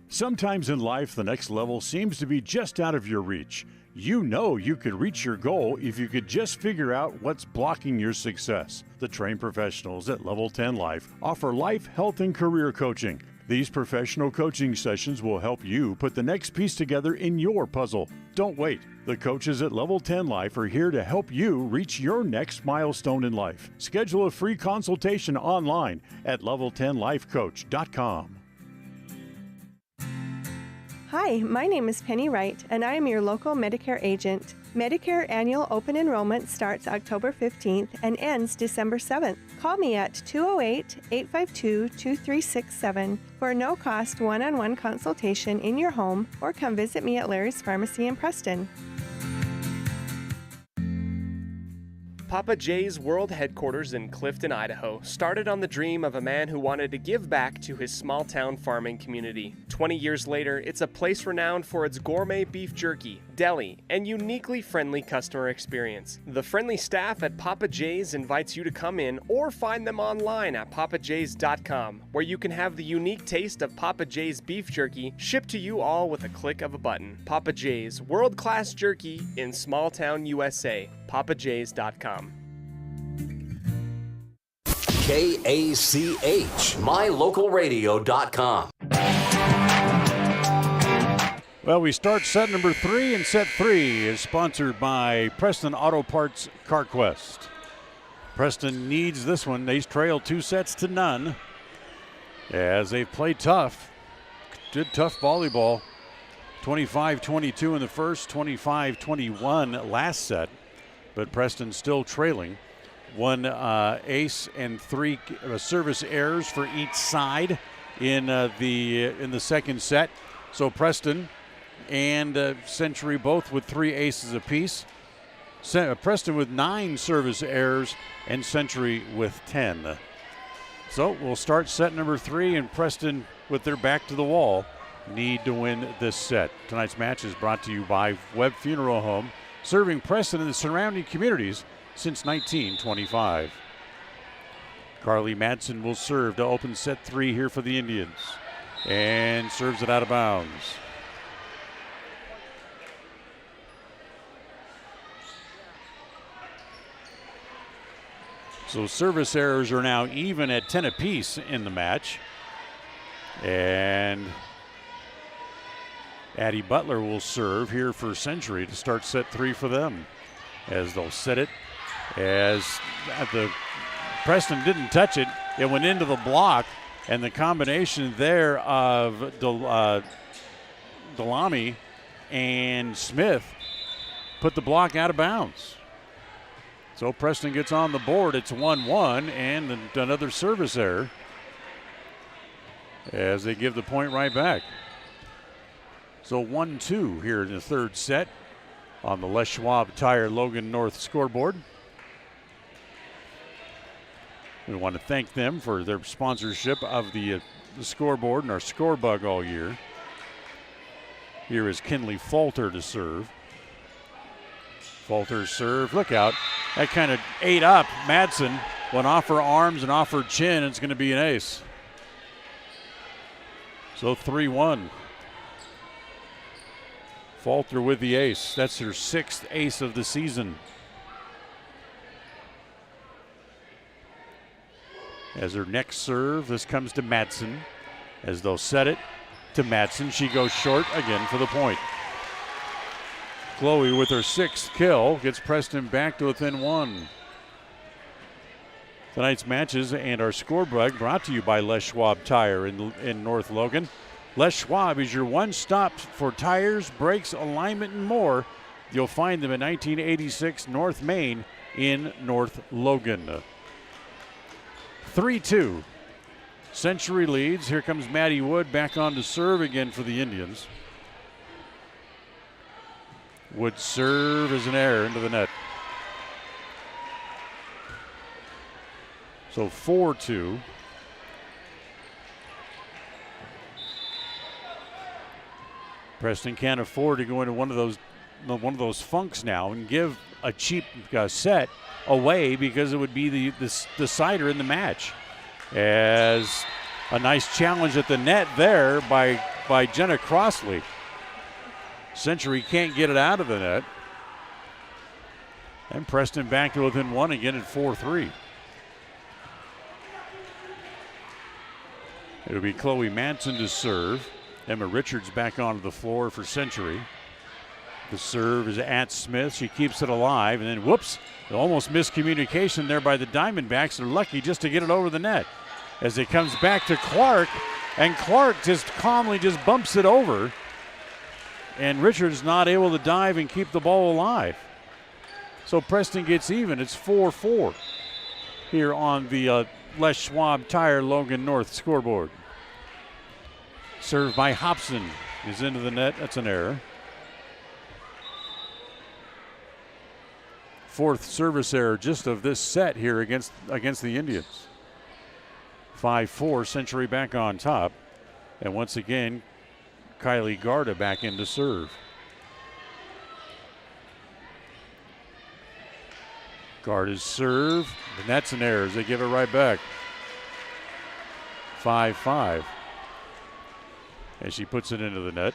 Sometimes in life, the next level seems to be just out of your reach. You know you could reach your goal if you could just figure out what's blocking your success. The trained professionals at Level 10 Life offer life, health, and career coaching. These professional coaching sessions will help you put the next piece together in your puzzle. Don't wait. The coaches at Level 10 Life are here to help you reach your next milestone in life. Schedule a free consultation online at level10lifecoach.com. Hi, my name is Penny Wright, and I am your local Medicare agent. Medicare annual open enrollment starts October 15th and ends December 7th. Call me at 208-852-2367 for a no-cost one-on-one consultation in your home, or come visit me at Larry's Pharmacy in Preston. Papa J's World Headquarters in Clifton, Idaho, started on the dream of a man who wanted to give back to his small-town farming community. 20 years later, it's a place renowned for its gourmet beef jerky, deli, and uniquely friendly customer experience. The friendly staff at Papa J's invites you to come in or find them online at papajs.com, where you can have the unique taste of Papa J's beef jerky shipped to you all with a click of a button. Papa J's, world-class jerky in small-town USA. papajs.com. KACH, mylocalradio.com. Well, we start set number 3, and set 3 is sponsored by Preston Auto Parts CarQuest. Preston needs this one. They trail 2-0 as they play tough. Did tough volleyball. 25-22 in the first, 25-21 last set. But Preston still trailing. 1 ace and 3 service errors for each side in the second set. So Preston and Century both with 3 aces apiece. Preston with 9 service errors and Century with 10. So we'll start set number 3, and Preston, with their back to the wall, need to win this set. Tonight's match is brought to you by Webb Funeral Home, serving Preston and the surrounding communities since 1925. Carly Madsen will serve to open set 3 here for the Indians, and serves it out of bounds. So service errors are now even at 10 apiece in the match. And Addie Butler will serve here for Century to start set 3 for them, as they'll set it. As the Preston didn't touch it, it went into the block, And the combination there of Delamy and Smith put the block out of bounds. So Preston gets on the board. It's 1-1 and another service error as they give the point right back. So 1-2 here in the third set on the Les Schwab Tire Logan North scoreboard. We want to thank them for their sponsorship of the scoreboard and our score bug all year. Here is Kinley Falter to serve. Falter's serve, look out. That kind of ate up Madsen. Went off her arms and off her chin. It's going to be an ace. So 3-1. Falter with the ace. That's her 6th ace of the season. As her next serve, this comes to Madsen. As they'll set it to Madsen, she goes short again for the point. Chloe with her 6th kill gets Preston back to within 1. Tonight's matches and our scoreboard brought to you by Les Schwab Tire in North Logan. Les Schwab is your one-stop for tires, brakes, alignment, and more. You'll find them at 1986 North Main in North Logan. 3-2. Century leads. Here comes Maddie Wood back on to serve again for the Indians. Wood serve is an error into the net. So 4-2. Preston can't afford to go into one of those funks now and give a cheap set away because it would be the decider in the match. As a nice challenge at the net there by Jenna Crossley. Century can't get it out of the net. And Preston back to within 1 again at 4-3. It'll be Chloe Manson to serve. Emma Richards back onto the floor for Century. The serve is at Smith. She keeps it alive, and then whoops, almost miscommunication there by the Diamondbacks. They're lucky just to get it over the net. As it comes back to Clark, and Clark just calmly just bumps it over. And Richards not able to dive and keep the ball alive. So Preston gets even. It's 4-4 here on the Les Schwab Tire Logan North scoreboard. Served by Hobson is into the net. That's an error. 4th service error just of this set here against the Indians. 5-4, Century back on top. And once again, Kylie Garda back in to serve. Garda's serve, and that's an error as they give it right back. 5-5. As she puts it into the net.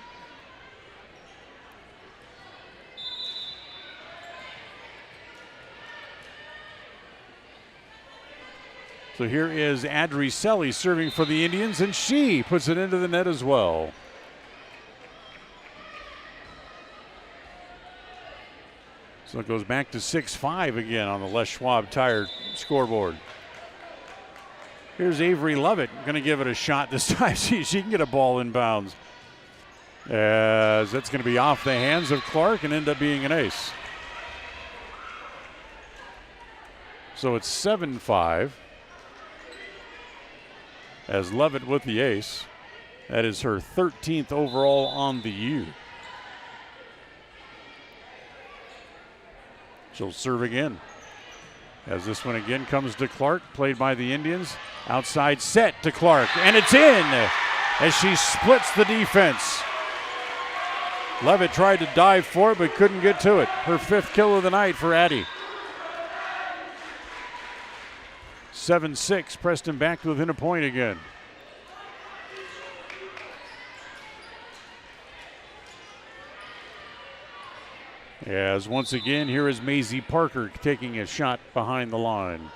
So here is Adri Selly serving for the Indians, and she puts it into the net as well. So it goes back to 6-5 again on the Les Schwab Tire scoreboard. Here's Avery Lovett, going to give it a shot this time. She can get a ball in bounds. As that's going to be off the hands of Clark and end up being an ace. So it's 7-5. As Lovett with the ace. That is her 13th overall on the year. She'll serve again. As this one again comes to Clark, played by the Indians. Outside set to Clark, and it's in as she splits the defense. Levitt tried to dive for it, but couldn't get to it. Her 5th kill of the night for Addie. 7-6, Preston back to within a point again. As once again, here is Maisie Parker taking a shot behind the line.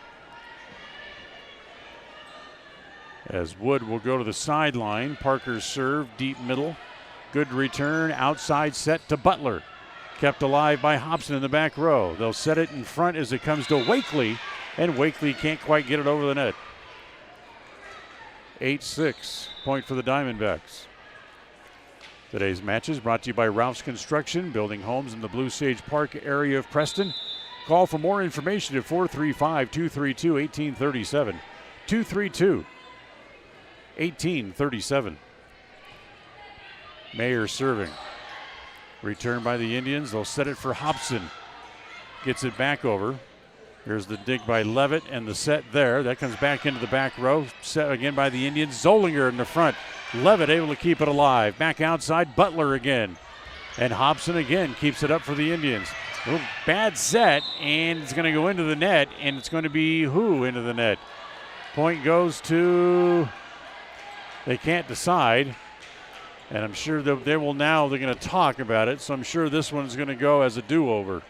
As Wood will go to the sideline. Parker's serve, deep middle. Good return, outside set to Butler. Kept alive by Hobson in the back row. They'll set it in front as it comes to Wakely, and Wakely can't quite get it over the net. 8-6. Point for the Diamondbacks. Today's match is brought to you by Ralph's Construction, building homes in the Blue Sage Park area of Preston. Call for more information at 435-232-1837. 232-1837. Mayer serving. Return by the Indians. They'll set it for Hobson. Gets it back over. Here's the dig by Levitt and the set there. That comes back into the back row. Set again by the Indians. Zollinger in the front. Levitt able to keep it alive. Back outside, Butler again. And Hobson again keeps it up for the Indians. A little bad set, and it's going to go into the net, and it's going to be who into the net? Point goes to, they can't decide. And I'm sure they're going to talk about it, so I'm sure this one's going to go as a do-over.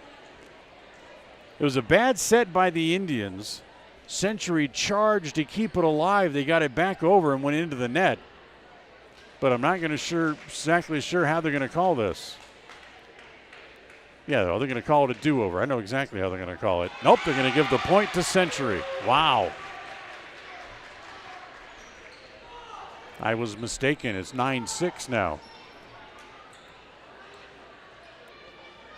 It was a bad set by the Indians. Century charged to keep it alive. They got it back over and went into the net. But I'm not exactly sure how they're going to call this. Yeah, they're going to call it a do-over. I know exactly how they're going to call it. Nope, they're going to give the point to Century. Wow. I was mistaken. It's 9-6 now.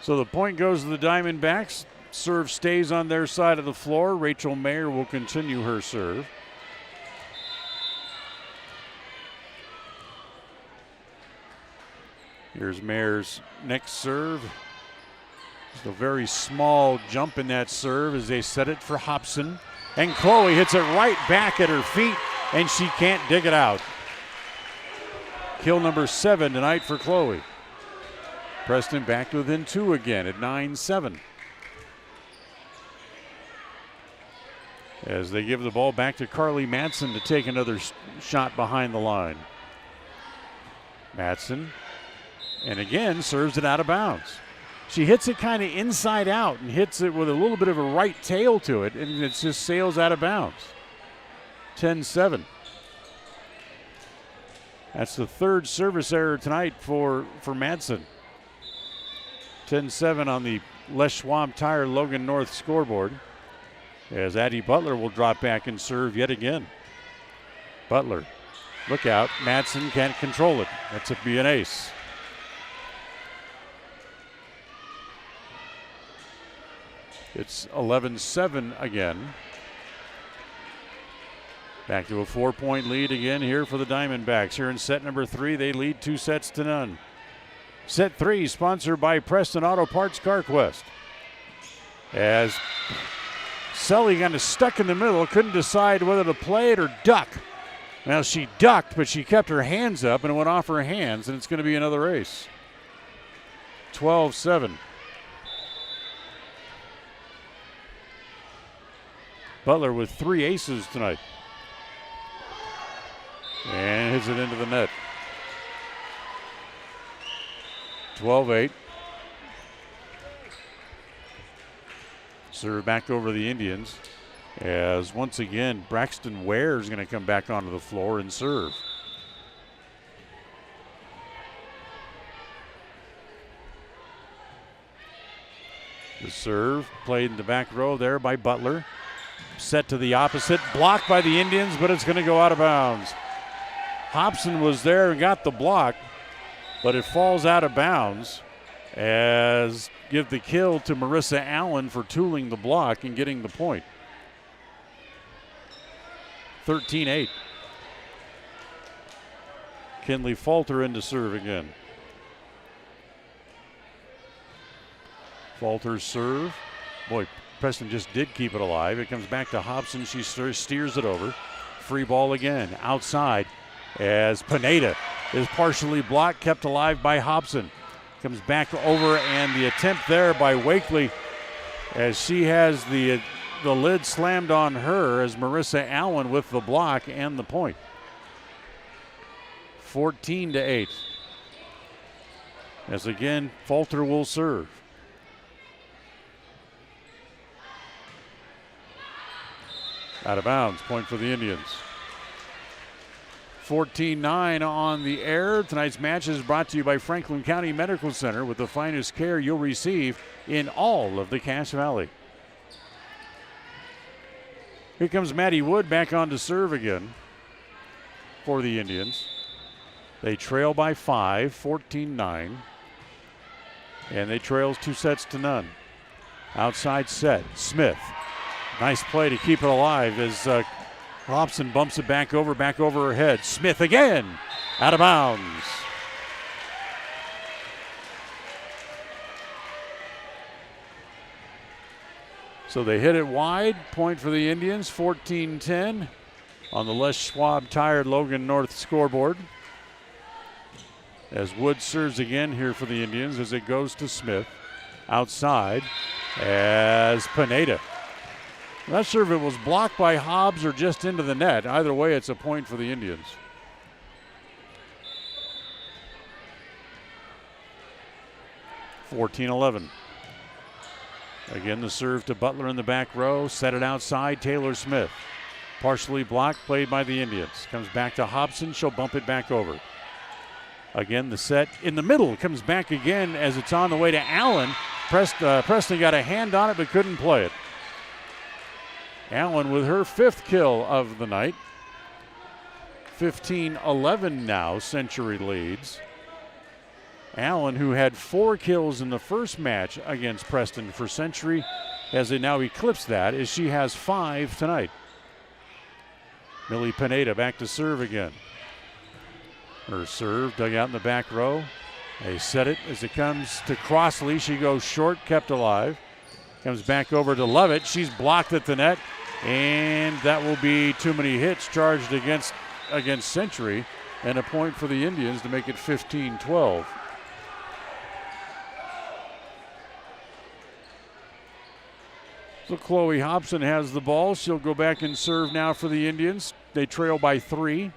So the point goes to the Diamondbacks. Serve stays on their side of the floor. Rachel Mayer will continue her serve. Here's Mayer's next serve. Just a very small jump in that serve as they set it for Hobson. And Chloe hits it right back at her feet, and she can't dig it out. Kill number 7 tonight for Chloe. Preston back to within 2 again at 9-7. As they give the ball back to Carly Madsen to take another shot behind the line. Madsen, and again, serves it out of bounds. She hits it kind of inside out and hits it with a little bit of a right tail to it, and it just sails out of bounds. 10-7. That's the third service error tonight for Madsen. 10-7 on the Les Schwab Tire Logan North scoreboard. As Addie Butler will drop back and serve yet again. Butler, look out. Madsen can't control it. That's a be an ace. It's 11-7 again. Back to a 4-point lead again here for the Diamondbacks. Here in set number 3, they lead 2-0. Set 3 sponsored by Preston Auto Parts CarQuest. As Sully kind of stuck in the middle, couldn't decide whether to play it or duck. Well, she ducked, but she kept her hands up and it went off her hands, and it's going to be another ace. 12-7. Butler with 3 aces tonight. And hits it into the net. 12-8. Serve back over the Indians. As once again, Braxton Ware is going to come back onto the floor and serve. The serve played in the back row there by Butler. Set to the opposite, blocked by the Indians, but it's going to go out of bounds. Hobson was there and got the block, but it falls out of bounds. As give the kill to Marissa Allen for tooling the block and getting the point. 13-8. Kinley Falter into serve again. Falter's serve. Boy, Preston just did keep it alive. It comes back to Hobson. She steers it over. Free ball again outside as Pineda is partially blocked, kept alive by Hobson. Comes back over, and the attempt there by Wakely as she has the lid slammed on her as Marissa Allen with the block and the point. 14-8. As again, Falter will serve. Out of bounds, point for the Indians. 14-9 on the air. Tonight's match is brought to you by Franklin County Medical Center, with the finest care you'll receive in all of the Cache Valley. Here comes Maddie Wood back on to serve again. for the Indians. They trail by 5, 14-9. And they trails 2-0. Outside set, Smith. Nice play to keep it alive as Hobson bumps it back over her head. Smith again, out of bounds. So they hit it wide, point for the Indians, 14-10 on the Les Schwab Tired Logan North scoreboard. As Wood serves again here for the Indians as it goes to Smith. Outside as Pineda. Not sure if it was blocked by Hobbs or just into the net. Either way, it's a point for the Indians. (14-11). Again, the serve to Butler in the back row. Set it outside, Taylor Smith. Partially blocked, played by the Indians. Comes back to Hobson, she'll bump it back over. Again, the set in the middle comes back again as it's on the way to Allen. Preston got a hand on it but couldn't play it. Allen with her 5th kill of the night. 15-11 now, Century leads. Allen, who had 4 kills in the first match against Preston for Century, has now eclipsed that as she has 5 tonight. Millie Pineda back to serve again. Her serve dug out in the back row. They set it as it comes to Crossley. She goes short, kept alive. Comes back over to Lovett. She's blocked at the net, and that will be too many hits charged against Century, and a point for the Indians to make it 15-12. So Chloe Hobson has the ball. She'll go back and serve now for the Indians. They trail by 3.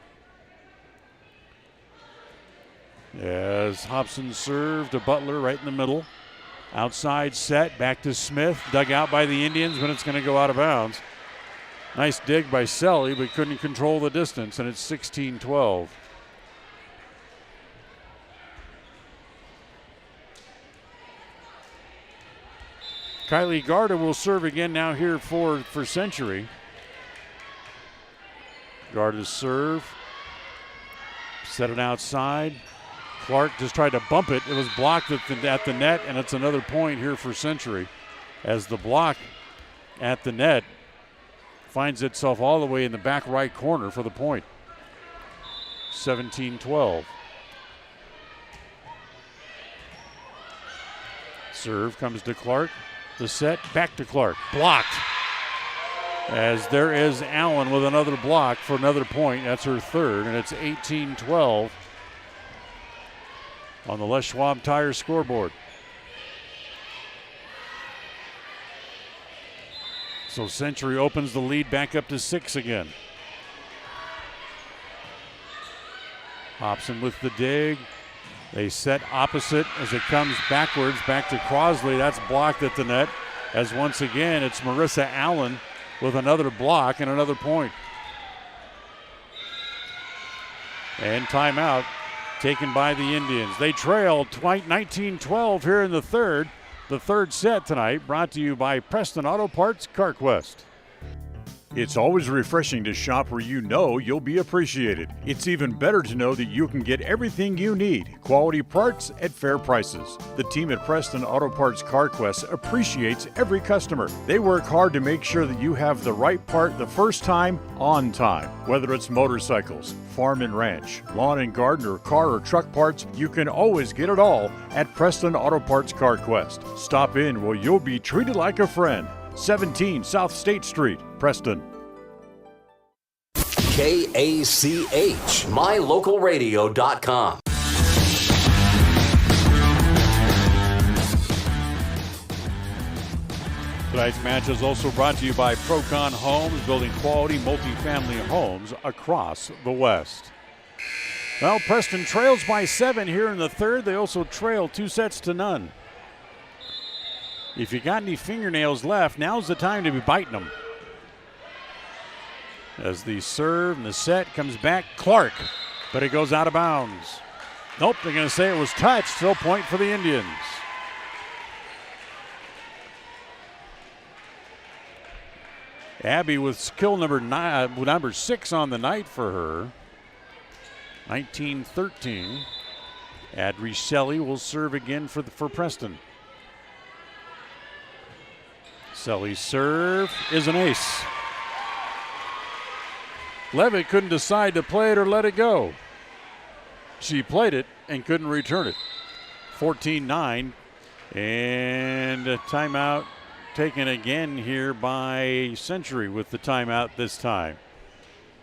As Hobson served to Butler right in the middle. Outside set, back to Smith. Dug out by the Indians, but it's going to go out of bounds. Nice dig by Selly, but couldn't control the distance, and it's 16-12. Kylie Garda will serve again now here for Century. Garda's serve. Set it outside. Clark just tried to bump it. It was blocked at the net, and it's another point here for Century as the block at the net finds itself all the way in the back right corner for the point. 17-12. Serve comes to Clark. The set, back to Clark. Blocked. As there is Allen with another block for another point. That's her 3rd, and it's 18-12 on the Les Schwab Tire scoreboard. So Century opens the lead back up to 6 again. Hobson with the dig. They set opposite as it comes backwards, back to Crosley. That's blocked at the net. As once again, it's Marissa Allen with another block and another point. And timeout taken by the Indians. They trail 19-12 here in the third. The third set tonight brought to you by Preston Auto Parts CarQuest. It's always refreshing to shop where you know you'll be appreciated. It's even better to know that you can get everything you need, quality parts at fair prices. The team at Preston Auto Parts CarQuest appreciates every customer. They work hard to make sure that you have the right part the first time, on time. Whether it's motorcycles, farm and ranch, lawn and garden, or car or truck parts, you can always get it all at Preston Auto Parts CarQuest. Stop in where you'll be treated like a friend. 17 South State Street, Preston. KACH, mylocalradio.com. Tonight's match is also brought to you by Procon Homes, building quality multifamily homes across the West. Well, Preston trails by 7 here in the third. They also trail 2-0. If you got any fingernails left, now's the time to be biting them. As the serve and the set comes back, Clark, but it goes out of bounds. Nope, they're going to say it was touched. Still point for the Indians. Abby with skill number 6 on the night for her. 19-13. Adricelli will serve again for Preston. Selly's serve is an ace. Levitt couldn't decide to play it or let it go. She played it and couldn't return it. 14-9. And a timeout taken again here by Century with the timeout this time.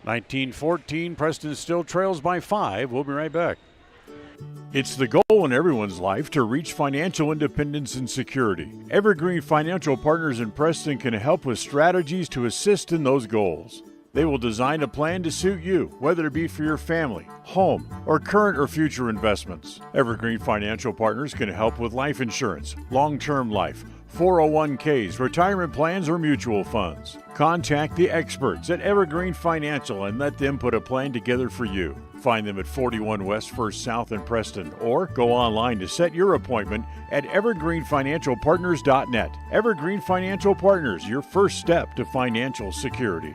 19-14. Preston still trails by 5. We'll be right back. It's the goal in everyone's life to reach financial independence and security. Evergreen Financial Partners in Preston can help with strategies to assist in those goals. They will design a plan to suit you, whether it be for your family, home, or current or future investments. Evergreen Financial Partners can help with life insurance, long-term life, 401ks, retirement plans, or mutual funds. Contact the experts at Evergreen Financial and let them put a plan together for you. Find them at 41 West 1st South in Preston or go online to set your appointment at evergreenfinancialpartners.net. Evergreen Financial Partners, your first step to financial security.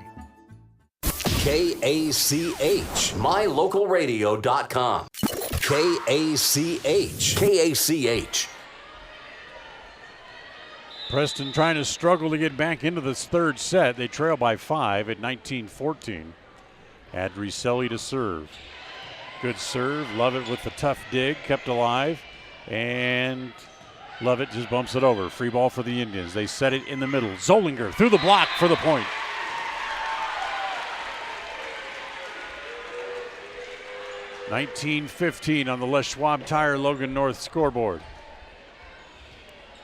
KACH, mylocalradio.com. KACH. Preston trying to struggle to get back into this third set. They trail by 5 at 19-14. Adricelli to serve. Good serve. Lovett with the tough dig. Kept alive. And Lovett just bumps it over. Free ball for the Indians. They set it in the middle. Zollinger through the block for the point. $19-15 on the Les Schwab Tire Logan North scoreboard.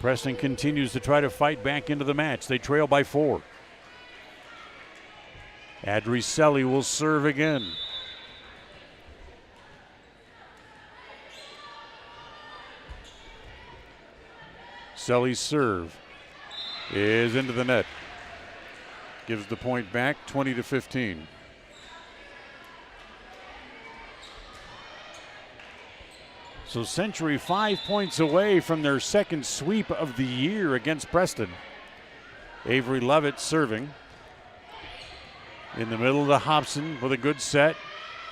Preston continues to try to fight back into the match. They trail by 4. Adricelli will serve again. Selly's serve is into the net. Gives the point back, 20-15. So Century 5 points away from their second sweep of the year against Preston. Avery Lovett serving. In the middle to Hobson with a good set.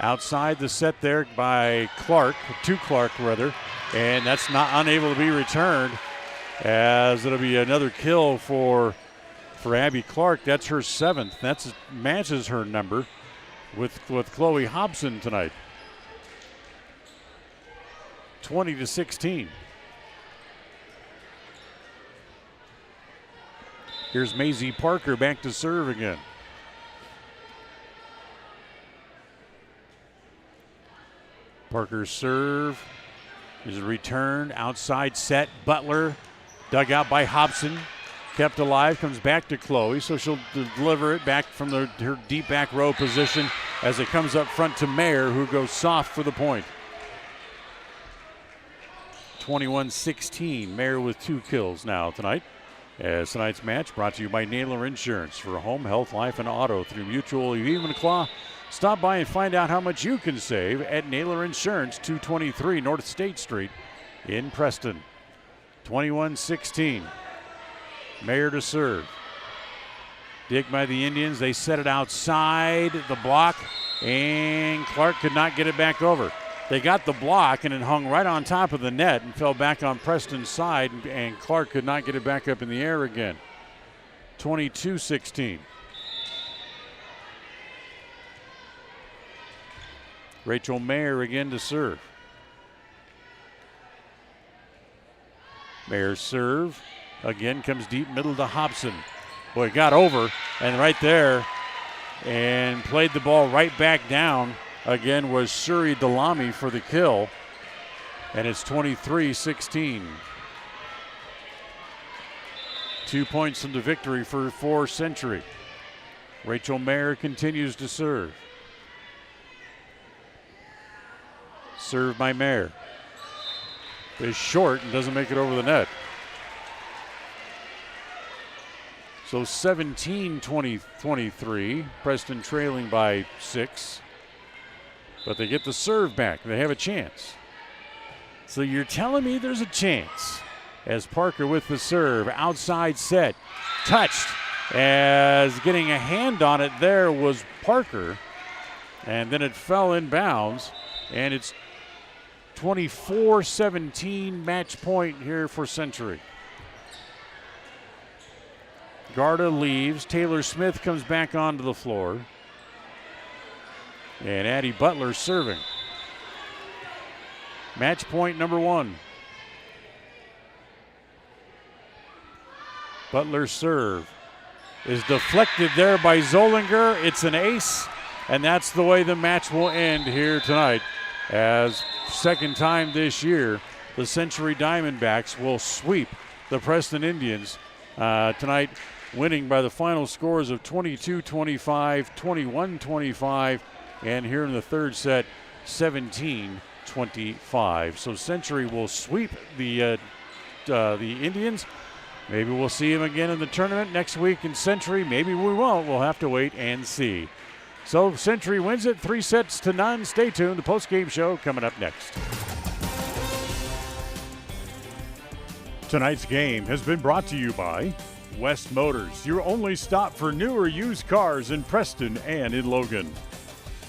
Outside the set there by Clark, to Clark rather. And that's not unable to be returned, as it'll be another kill for Abby Clark. That's her 7th. That matches her number with Chloe Hobson tonight. 20-16. Here's Maisie Parker back to serve again. Parker's serve is returned. Outside set. Butler dug out by Hobson. Kept alive. Comes back to Chloe. So she'll deliver it back from her deep back row position as it comes up front to Mayer, who goes soft for the point. 21-16. Mayer with 2 kills now tonight. As tonight's match brought to you by Naylor Insurance for home, health, life, and auto through Mutual Even Claw. Stop by and find out how much you can save at Naylor Insurance, 223 North State Street in Preston. 21-16. Mayer to serve. Dig by the Indians. They set it outside the block, and Clark could not get it back over. They got the block, and it hung right on top of the net and fell back on Preston's side, and Clark could not get it back up in the air again. 22-16. Rachel Mayer again to serve. Mayer's serve again comes deep middle to Hobson. Boy, got over and right there and played the ball right back down. Again was Suri Dalami for the kill, and it's 23-16. 2 points in the victory for Century. Rachel Mayer continues to serve. Served by Mayer. Is short and doesn't make it over the net. So 17-23. Preston trailing by 6. But they get the serve back. They have a chance. So you're telling me there's a chance. As Parker with the serve. Outside set. Touched. As getting a hand on it there was Parker. And then it fell in bounds. And it's 24-17 match point here for Century. Garda leaves. Taylor Smith comes back onto the floor. And Addie Butler serving. Match point number 1. Butler's serve is deflected there by Zollinger. It's an ace, and that's the way the match will end here tonight. As second time this year, the Century Diamondbacks will sweep the Preston Indians tonight, winning by the final scores of 22-25, 21-25, and here in the third set, 17-25. So Century will sweep the Indians. Maybe we'll see him again in the tournament next week in Century. Maybe we won't. We'll have to wait and see. So Century wins it 3-0. Stay tuned. The post-game show coming up next. Tonight's game has been brought to you by West Motors, your only stop for new or used cars in Preston and in Logan.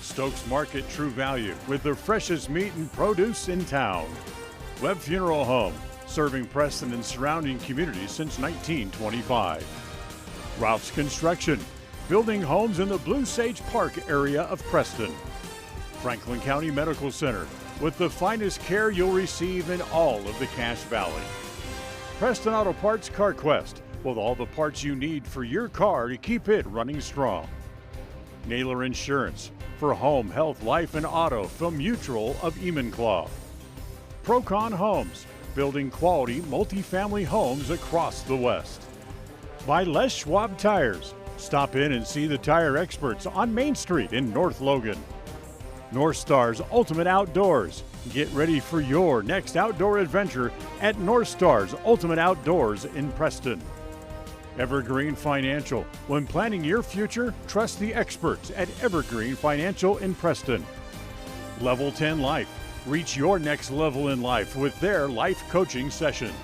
Stokes Market True Value with the freshest meat and produce in town. Webb Funeral Home, serving Preston and surrounding communities since 1925. Ralph's Construction, building homes in the Blue Sage Park area of Preston. Franklin County Medical Center, with the finest care you'll receive in all of the Cache Valley. Preston Auto Parts CarQuest, with all the parts you need for your car to keep it running strong. Naylor Insurance, for home, health, life, and auto from Mutual of Enumclaw. Procon Homes, building quality multifamily homes across the West. By Les Schwab Tires. Stop in and see the tire experts on Main Street in North Logan. North Star's Ultimate Outdoors. Get ready for your next outdoor adventure at North Star's Ultimate Outdoors in Preston. Evergreen Financial. When planning your future, trust the experts at Evergreen Financial in Preston. Level 10 Life. Reach your next level in life with their life coaching sessions.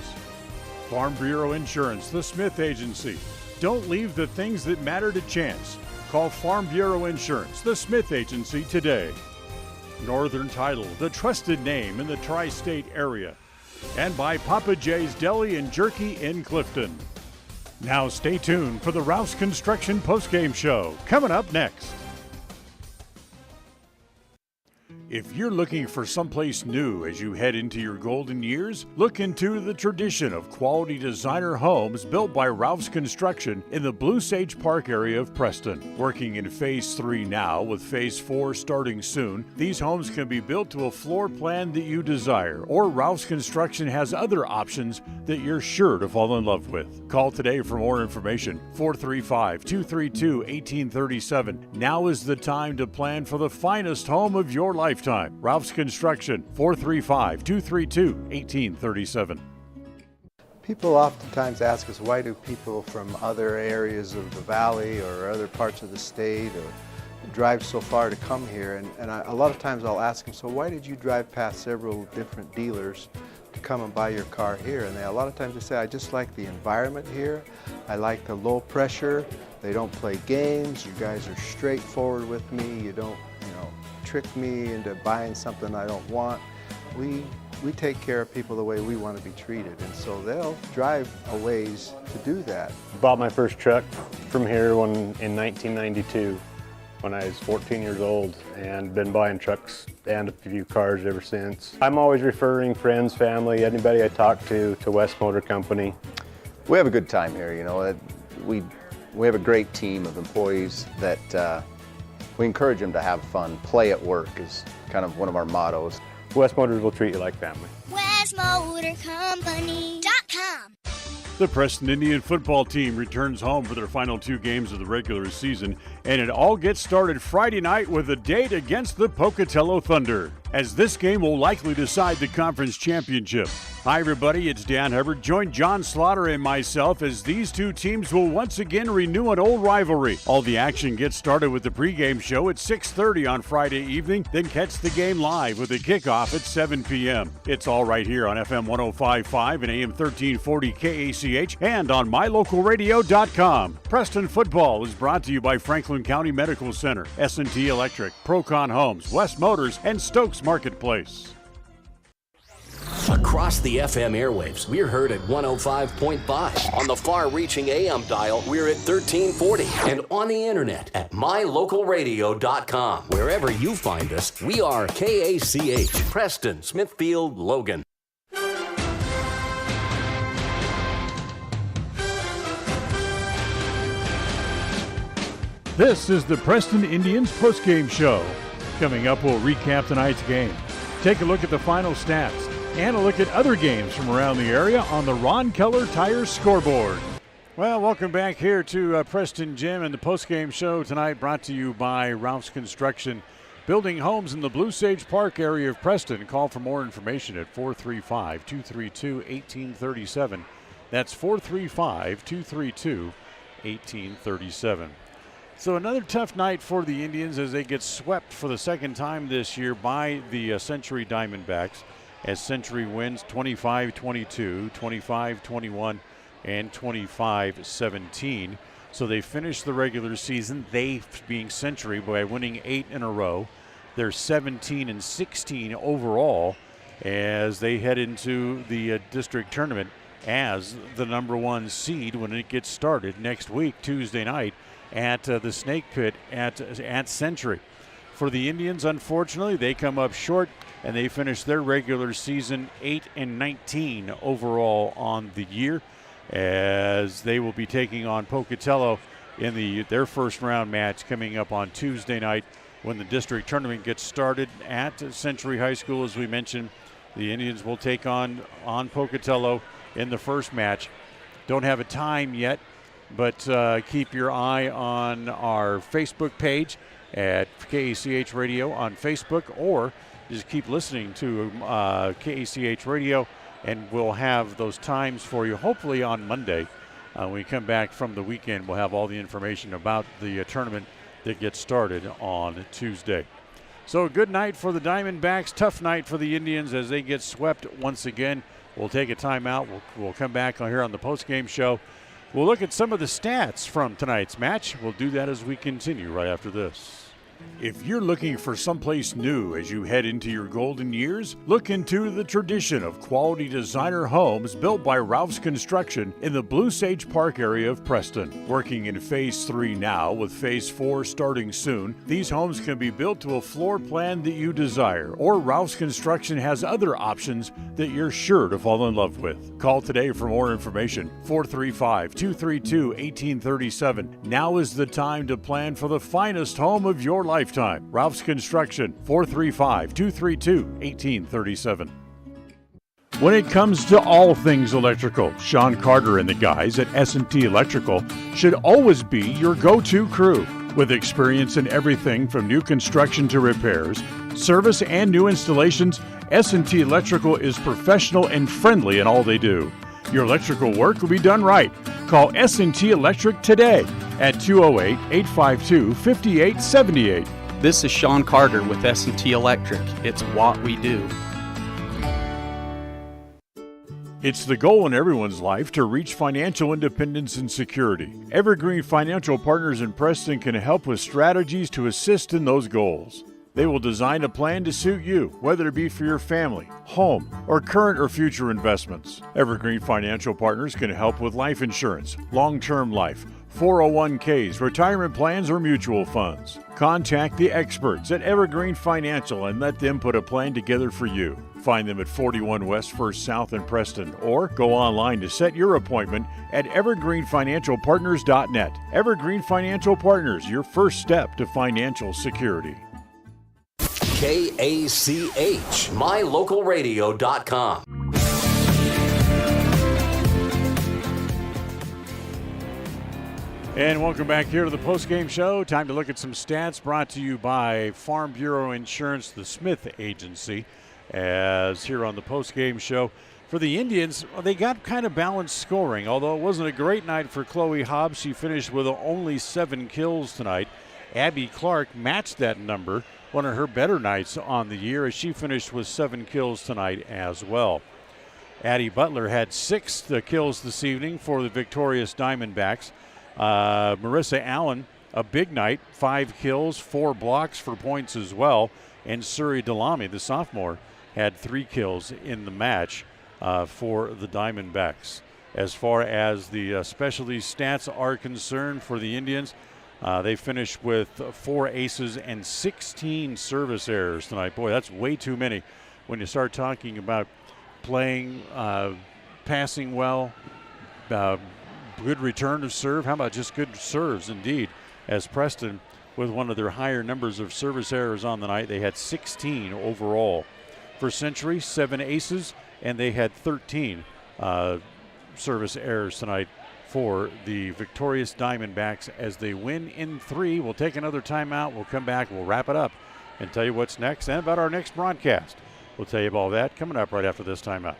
Farm Bureau Insurance, the Smith Agency. Don't leave the things that matter to chance. Call Farm Bureau Insurance, the Smith Agency today. Northern Title, the trusted name in the tri-state area. And by Papa J's Deli and Jerky in Clifton. Now stay tuned for the Rouse Construction postgame show coming up next. If you're looking for someplace new as you head into your golden years, look into the tradition of quality designer homes built by Ralph's Construction in the Blue Sage Park area of Preston. Working in Phase 3 now, with Phase 4 starting soon, these homes can be built to a floor plan that you desire, or Ralph's Construction has other options that you're sure to fall in love with. Call today for more information, 435-232-1837. Now is the time to plan for the finest home of your lifetime. Ralph's Construction, 435-232-1837. People oftentimes ask us, why do people from other areas of the valley or other parts of the state or drive so far to come here? And a lot of times I'll ask them, so why did you drive past several different dealers to come and buy your car here? And a lot of times they say, I just like the environment here. I like the low pressure. They don't play games. You guys are straightforward with me. You don't, trick me into buying something I don't want. We take care of people the way we want to be treated, and so they'll drive a ways to do that. Bought my first truck from here in 1992 when I was 14 years old, and been buying trucks and a few cars ever since. I'm always referring friends, family, anybody I talk to West Motor Company. We have a good time here, We have a great team of employees that we encourage them to have fun. Play at work is kind of one of our mottos. West Motors will treat you like family. WestMotorCompany.com. The Preston Indian football team returns home for their final 2 games of the regular season, and it all gets started Friday night with a date against the Pocatello Thunder, as this game will likely decide the conference championship. Hi everybody, it's Dan Hubbard. Join John Slaughter and myself as these two teams will once again renew an old rivalry. All the action gets started with the pregame show at 6:30 on Friday evening, then catch the game live with a kickoff at 7 p.m. It's all right here on FM 105.5 and AM 1340 KACH and on mylocalradio.com. Preston football is brought to you by Franklin County Medical Center, S&T Electric, Procon Homes, West Motors, and Stokes Stokes Marketplace. Across the FM airwaves, we're heard at 105.5. On the far-reaching AM dial, we're at 1340. And on the internet at mylocalradio.com. Wherever you find us, we are KACH, Preston, Smithfield, Logan. This is the Preston Indians postgame show. Coming up, we'll recap tonight's game, take a look at the final stats, and a look at other games from around the area on the Ron Keller Tire scoreboard. Well, welcome back here to Preston Gym and the postgame show tonight, brought to you by Ralph's Construction, building homes in the Blue Sage Park area of Preston. Call for more information at 435-232-1837. That's 435-232-1837. So another tough night for the Indians as they get swept for the second time this year by the Century Diamondbacks, as Century wins 25-22, 25-21, and 25-17. So they finished the regular season, they being Century, by winning 8 in a row. They're 17-16 overall as they head into the district tournament as the number 1 seed when it gets started next week, Tuesday night, at the Snake Pit at Century. For the Indians, unfortunately, they come up short and they finish their regular season 8-19 overall on the year, as they will be taking on Pocatello in their first round match coming up on Tuesday night when the district tournament gets started at Century High School. As we mentioned, the Indians will take on Pocatello in the first match. Don't have a time yet, but keep your eye on our Facebook page at KACH Radio on Facebook, or just keep listening to KACH Radio, and we'll have those times for you hopefully on Monday. When we come back from the weekend, we'll have all the information about the tournament that gets started on Tuesday. So a good night for the Diamondbacks, tough night for the Indians as they get swept once again. We'll take a timeout. We'll come back here on the postgame show. We'll look at some of the stats from tonight's match. We'll do that as we continue right after this. If you're looking for someplace new as you head into your golden years, look into the tradition of quality designer homes built by Ralph's Construction in the Blue Sage Park area of Preston. Working in Phase 3 now, with Phase 4 starting soon, these homes can be built to a floor plan that you desire, or Ralph's Construction has other options that you're sure to fall in love with. Call today for more information, 435-232-1837. Now is the time to plan for the finest home of your lifetime. Ralph's Construction, 435-232-1837. When it comes to all things electrical, Sean Carter and the guys at S&T Electrical should always be your go-to crew. With experience in everything from new construction to repairs, service, and new installations, S&T Electrical is professional and friendly in all they do. Your electrical work will be done right. Call S&T Electric today at 208-852-5878. This is Sean Carter with S&T Electric. It's what we do. It's the goal in everyone's life to reach financial independence and security. Evergreen Financial Partners in Preston can help with strategies to assist in those goals. They will design a plan to suit you, whether it be for your family, home, or current or future investments. Evergreen Financial Partners can help with life insurance, long-term life, 401ks, retirement plans, or mutual funds. Contact the experts at Evergreen Financial and let them put a plan together for you. Find them at 41 West 1st South in Preston, or go online to set your appointment at evergreenfinancialpartners.net. Evergreen Financial Partners, your first step to financial security. KACH, mylocalradio.com. And welcome back here to the postgame show. Time to look at some stats brought to you by Farm Bureau Insurance, the Smith Agency. As here on the postgame show, for the Indians, they got kind of balanced scoring, although it wasn't a great night for Chloe Hobbs. She finished with only 7 kills tonight. Abby Clark matched that number, one of her better nights on the year, as she finished with 7 kills tonight as well. Addie Butler had 6 kills this evening for the victorious Diamondbacks. Marissa Allen, a big night, 5 kills, 4 blocks for points as well. and Suri Delamy, the sophomore, had 3 kills in the match for the Diamondbacks. As far as the specialty stats are concerned for the Indians, they finished with 4 aces and 16 service errors tonight. Boy, that's way too many when you start talking about playing, passing well, good return of serve. How about just good serves indeed? As Preston, with one of their higher numbers of service errors on the night, they had 16 overall. For Century, 7 aces, and they had 13 service errors tonight for the victorious Diamondbacks as they win in 3. We'll take another timeout. We'll come back. We'll wrap it up and tell you what's next and about our next broadcast. We'll tell you about all that coming up right after this timeout.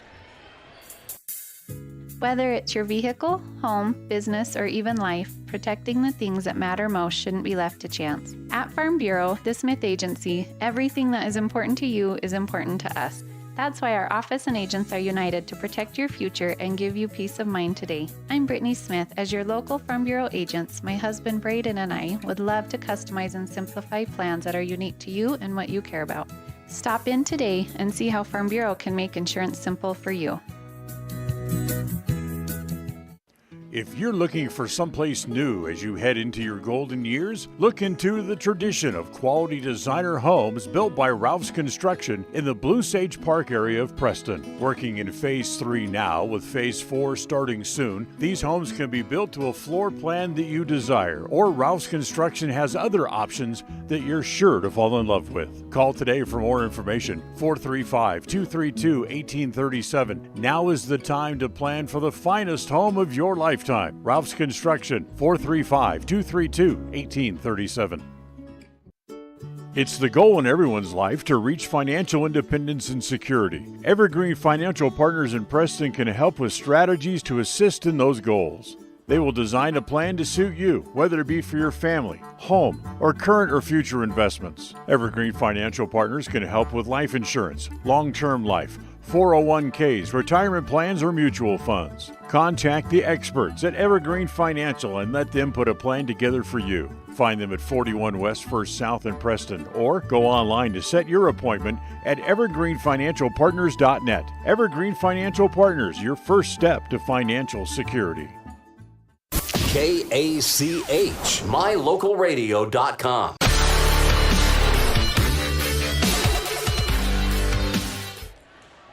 Whether it's your vehicle, home, business, or even life, protecting the things that matter most shouldn't be left to chance. At Farm Bureau, the Smith Agency, everything that is important to you is important to us. That's why our office and agents are united to protect your future and give you peace of mind today. I'm Brittany Smith. As your local Farm Bureau agents, my husband Braden and I would love to customize and simplify plans that are unique to you and what you care about. Stop in today and see how Farm Bureau can make insurance simple for you. If you're looking for someplace new as you head into your golden years, look into the tradition of quality designer homes built by Ralph's Construction in the Blue Sage Park area of Preston. Working in Phase 3 now, with Phase 4 starting soon, these homes can be built to a floor plan that you desire, or Ralph's Construction has other options that you're sure to fall in love with. Call today for more information, 435-232-1837. Now is the time to plan for the finest home of your lifetime. Ralph's Construction, 435-232-1837. It's the goal in everyone's life to reach financial independence and security. Evergreen Financial Partners in Preston can help with strategies to assist in those goals. They will design a plan to suit you, whether it be for your family, home, or current or future investments. Evergreen Financial Partners can help with life insurance, long-term life, 401ks, retirement plans, or mutual funds. Contact the experts at Evergreen Financial and let them put a plan together for you. Find them at 41 West 1st South in Preston, or go online to set your appointment at evergreenfinancialpartners.net. Evergreen Financial Partners, your first step to financial security. KACH, mylocalradio.com.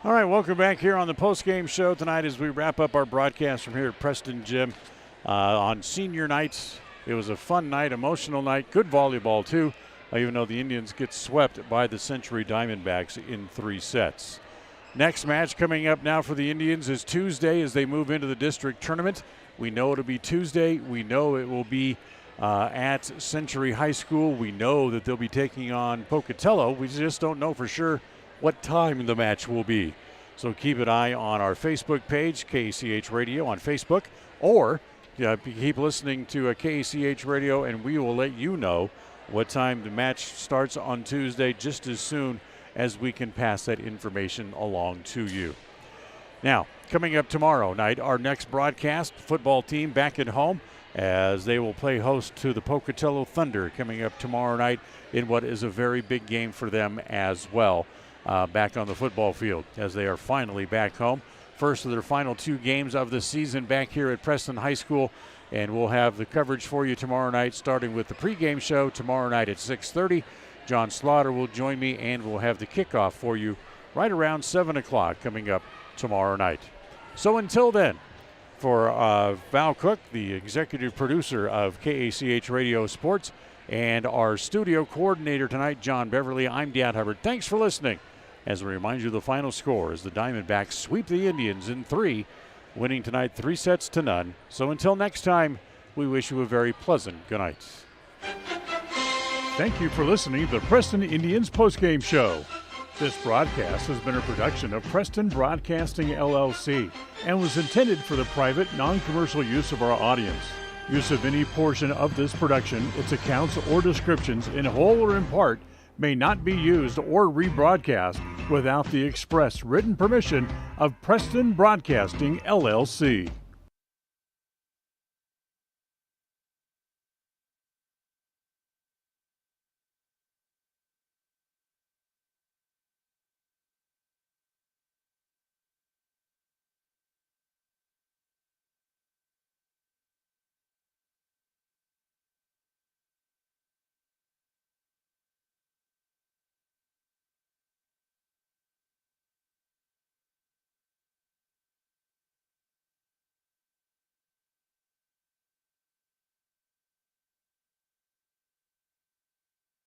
All right, welcome back here on the postgame show tonight as we wrap up our broadcast from here at Preston Gym on senior nights. It was a fun night, emotional night, good volleyball too, even though the Indians get swept by the Century Diamondbacks in 3 sets. Next match coming up now for the Indians is Tuesday as they move into the district tournament. We know it'll be Tuesday. We know it will be at Century High School. We know that they'll be taking on Pocatello. We just don't know for sure what time the match will be. So keep an eye on our Facebook page, KACH Radio on Facebook, or keep listening to KACH Radio, and we will let you know what time the match starts on Tuesday just as soon as we can pass that information along to you. Now, coming up tomorrow night, our next broadcast, football team back at home as they will play host to the Pocatello Thunder coming up tomorrow night in what is a very big game for them as well, back on the football field as they are finally back home. First of their final 2 games of the season back here at Preston High School, and we'll have the coverage for you tomorrow night, starting with the pregame show tomorrow night at 6:30. John Slaughter will join me, and we'll have the kickoff for you right around 7 o'clock coming up tomorrow night. So until then, for Val Cook, the executive producer of KACH Radio Sports, and our studio coordinator tonight, John Beverly, I'm Dan Hubbard. Thanks for listening. As we remind you, the final score is the Diamondbacks sweep the Indians in 3, winning tonight 3-0. So until next time, we wish you a very pleasant good night. Thank you for listening to the Preston Indians postgame show. This broadcast has been a production of Preston Broadcasting, LLC, and was intended for the private, non-commercial use of our audience. Use of any portion of this production, its accounts or descriptions, in whole or in part, may not be used or rebroadcast without the express written permission of Preston Broadcasting, LLC.